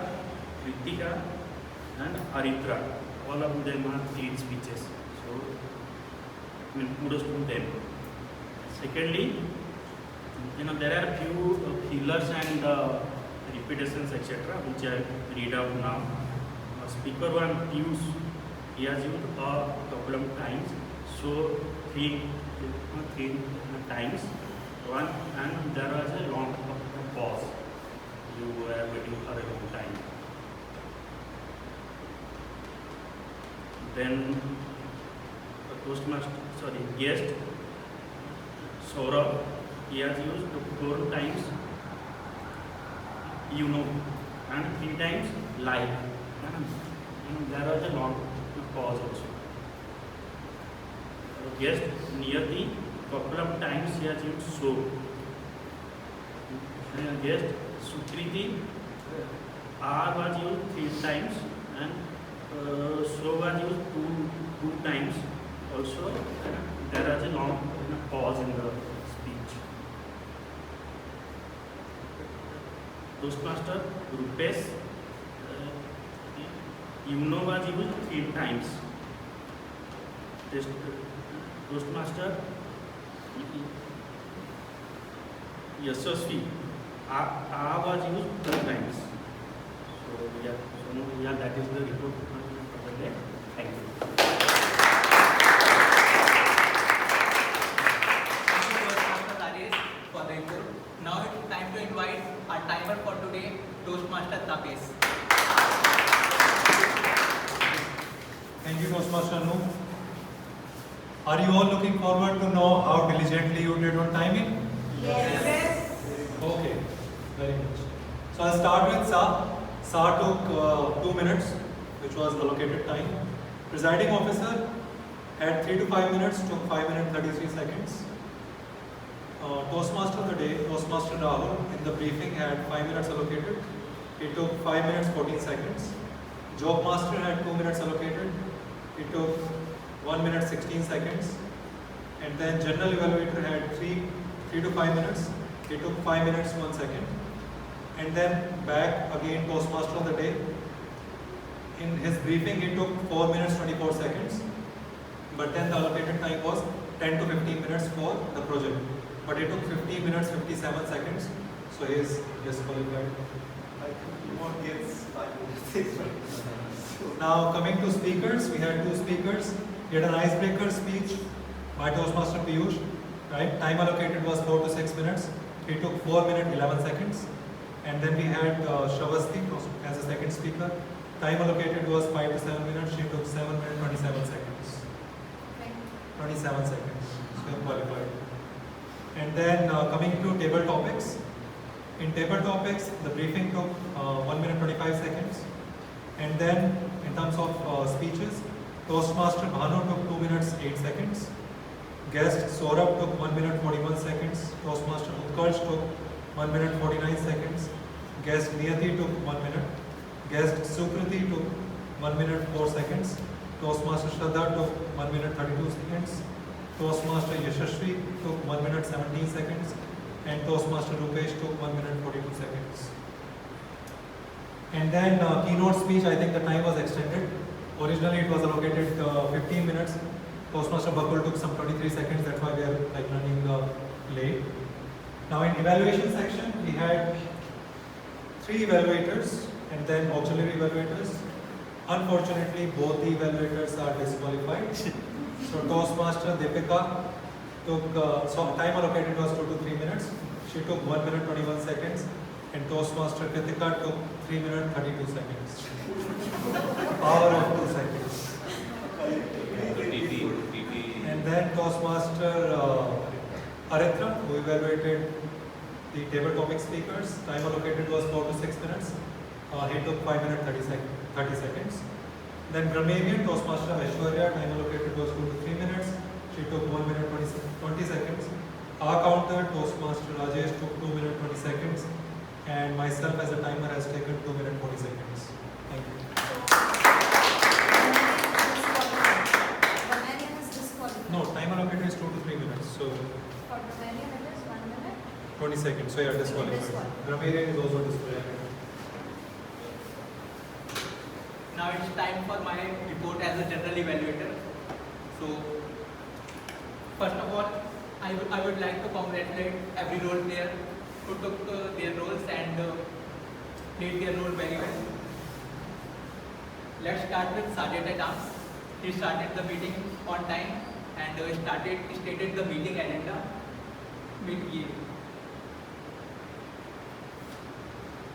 Kritika, and Aritra. All of them have clean speeches. So, kudos to them. Secondly, there are few fillers and repetitions, etc., which I read out now. Speaker 1 Piyush, he has used a couple of times. So, three times. One, and there was a long pause. You were waiting for a long time. Then guest Saurabh, he has used 4 times and 3 times live. And there was a long pause also. Guest Niyati, couple of times he has used so. Guest Sukriti, R was used 3 times and so was used two times. Also, there is a long pause in the speech. Toastmaster Rupesh, was used 3 times. Toastmaster Yashasvi, was used 2 times. So that is the report for the day. Thank you. For the report. Now it's time to invite our timer for today, Toastmaster Tapesh. Thank you, Toastmaster Anu. Are you all looking forward to know how diligently you did on timing? Yes. Okay, very much. So I'll start with Sa. Sa took 2 minutes, which was allocated time. Presiding officer had 3 to 5 minutes, took 5 minutes 33 seconds. Toastmaster of the day, Toastmaster Rahul, in the briefing had 5 minutes allocated. He took 5 minutes 14 seconds. Job master had 2 minutes allocated. He took 1 minute 16 seconds. And then general evaluator had 3 to 5 minutes. He took 5 minutes 1 second. And then back again Toastmaster of the day. In his briefing he took 4 minutes 24 seconds. But then the allocated time was 10 to 15 minutes for the project. But it took 15 minutes 57 seconds. So he is disqualified. Now coming to speakers, we had 2 speakers. We had an icebreaker speech by Toastmaster Piyush. Right? Time allocated was 4 to 6 minutes. He took 4 minutes 11 seconds. And then we had Shavasti as a second speaker. Time allocated was 5 to 7 minutes. She took 7 minutes 27 seconds. 27 seconds. So qualified. And then coming to table topics. In table topics, the briefing took 1 minute 25 seconds. And then in terms of speeches, Toastmaster Bhanu took 2 minutes 8 seconds. Guest Saurabh took 1 minute 41 seconds. Toastmaster Utkarsh took 1 minute 49 seconds. Guest Niyati took 1 minute. Guest Sukriti took 1 minute 4 seconds. Toastmaster Shraddha took 1 minute 32 seconds. Toastmaster Yashashri took 1 minute 17 seconds. And Toastmaster Rupesh took 1 minute 42 seconds. And then keynote speech, I think the time was extended. Originally it was allocated 15 minutes. Toastmaster Bakul took some 23 seconds, that's why we are running late. Now in evaluation section, we had 3 evaluators and then auxiliary evaluators. Unfortunately, both the evaluators are disqualified. So Toastmaster Deepika took, time allocated was 2 to 3 minutes. She took 1 minute 21 seconds. And Toastmaster Kritika took 3 minutes 32 seconds. Power of 2 seconds. And then Toastmaster Aritra, who evaluated the table topic speakers, time allocated was 4 to 6 minutes. He took 5 minutes 30 seconds. Then grammarian Toastmaster Aishwarya, time allocated was 2 to 3 minutes. She took 1 minute 20 seconds. Our counter Toastmaster Rajesh took 2 minutes 20 seconds. And myself as a timer has taken 2 minutes 40 seconds. Thank you. No, time allocated is 2 to 3 minutes. So 20 seconds. So you are disqualified. Grammarian is also disqualified. Now it's time for my report as a general evaluator. So first of all, I would like to congratulate every role player who took their roles and played their role very well. Let's start with Sergeant at Arms. He started the meeting on time and stated the meeting agenda.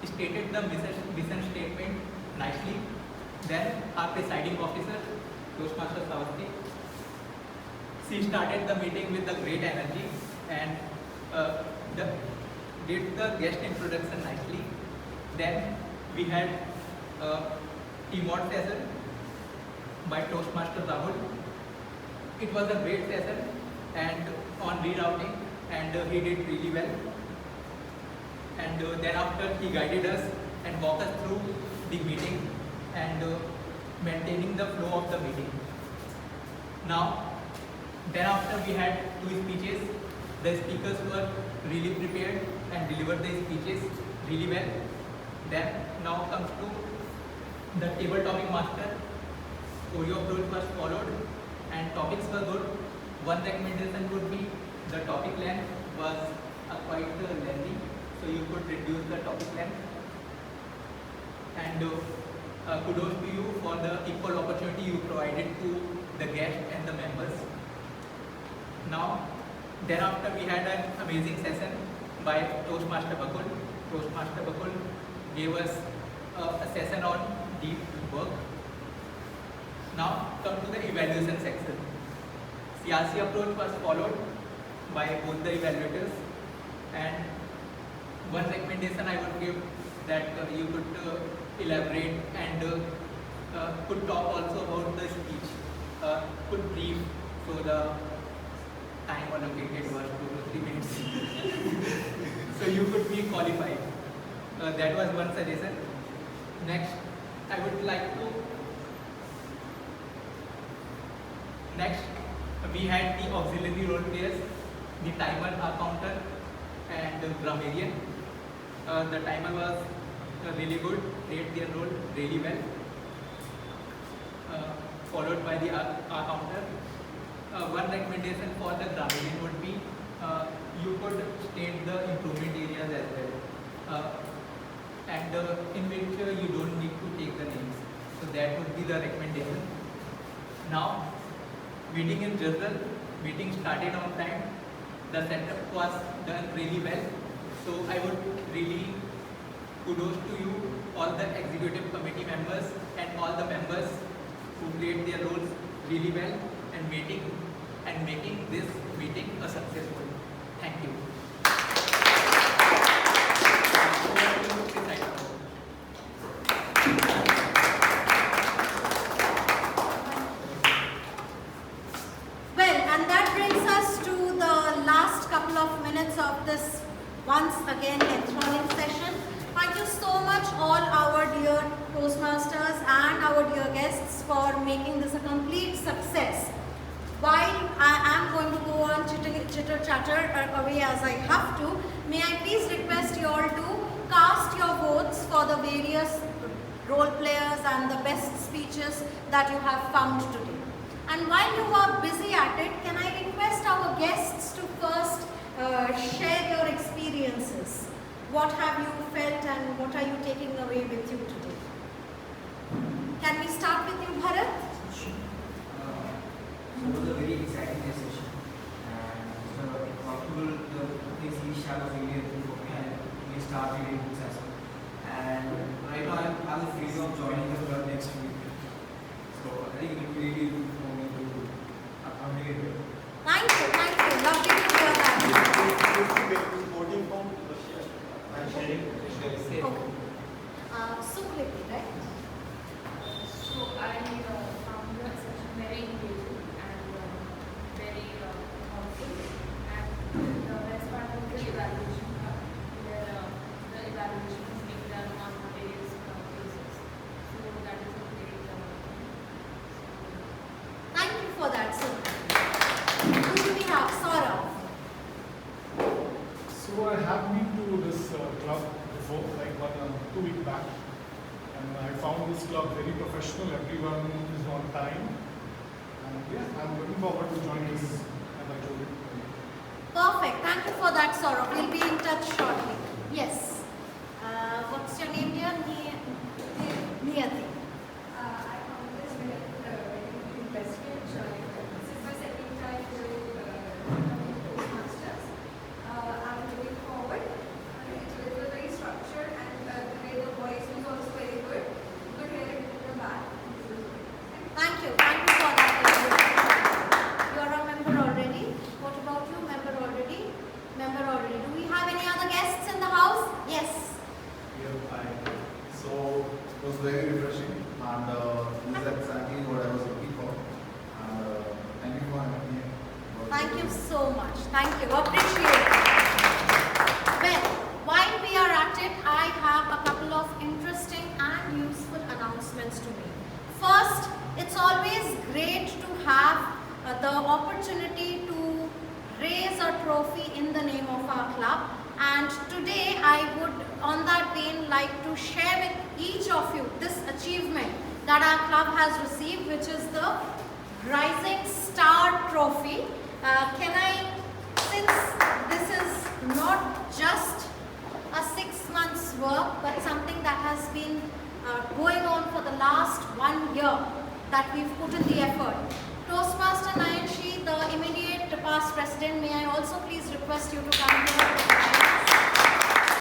Stated the mission statement nicely. Then our presiding officer, Toastmaster Savasti, she started the meeting with a great energy and did the guest introduction nicely. Then we had emote session by Toastmaster Rahul. It was a great session and on rerouting, and he did really well. And thereafter he guided us and walked us through the meeting and maintaining the flow of the meeting. Now, thereafter we had 2 speeches. The speakers were really prepared and delivered the speeches really well. Then now comes to the table topic master. Choreo approach was followed and topics were good. One recommendation would be the topic length was quite lengthy, so you could reduce the topic length. And kudos to you for the equal opportunity you provided to the guests and the members. Now, thereafter we had an amazing session by Toastmaster Bakul. Toastmaster Bakul gave us a session on deep work. Now come to the evaluation section. CRC approach was followed by both the evaluators, and one recommendation I would give that you could elaborate and could talk also about the speech, could brief, so the time allocated was 2 to 3 minutes. So you could be qualified. That was one suggestion. Next, I would like to. Next, we had the auxiliary role players, the timer, counter, and the grammarian. The timer was really good, played their role really well. Followed by the counter. One recommendation for the grammarian would be you could state the improvement areas as well, and in which you don't need to take the names. So that would be the recommendation. Now, meeting in general, meeting started on time. The setup was done really well. So I would really kudos to you, all the executive committee members and all the members who played their roles really well and making this meeting a successful. Thank you. Well, and that brings us to the last couple of minutes of this once again enthralling session. Thank you so much all our dear Toastmasters and our dear guests for making this a complete success. While I am going to go on chitter chatter away as I have to, may I please request you all to cast your votes for the various role players and the best speeches that you have found today. And while you are busy at it, can I request our guests to first share your experiences? What have you felt and what are you taking away with you today? Can we start with you, Bharat? It was a very exciting session, and possible the things we share was really helpful for me, and we started in good session. And right now I'm afraid of joining the club next week, so I think it will be really good for me to accommodate it. Thank you, lovely to hear that. Voting form, I'm sharing. Okay. Sukriti, right? So I found the session very engaging and very helpful. And the best part was the evaluation part, where the evaluation is being done on a various basis. So that is a great Thank you for that, Sukriti. Who do we have? Saurav. So I have been to this club before, like 2 weeks back, and I found this club very professional. Everyone is on time, and yeah, I'm looking forward to join this as I told you. Perfect. Thank you for that, Saurav. We'll be in touch shortly. Yes. What's your name, dear? Niyati. I found this very interesting. This is my second time doing Toastmasters. I'm looking forward. It was very structured, and the way the voice was also very good. Good hear it in the back. Thank you for that. You are a member already. What about you? Member already? Member already. Do we have any other guests in the house? Yes. So it was very refreshing, and this is exactly what I was looking for. And thank you for having me. Thank you so much. Thank you. Appreciate it. Well, while we are at it, I have a couple of interesting and useful announcements to make. First, it's always great to have the opportunity to raise a trophy in the name of our club. And today I would, on that vein, like to share with each of you this achievement that our club has received, which is the Rising Star Trophy. Since this is not just a 6 months work, but something that has been going on for the last 1 year that we've put in the effort. Toastmaster Nayanshi, the immediate past president, may I also please request you to come here.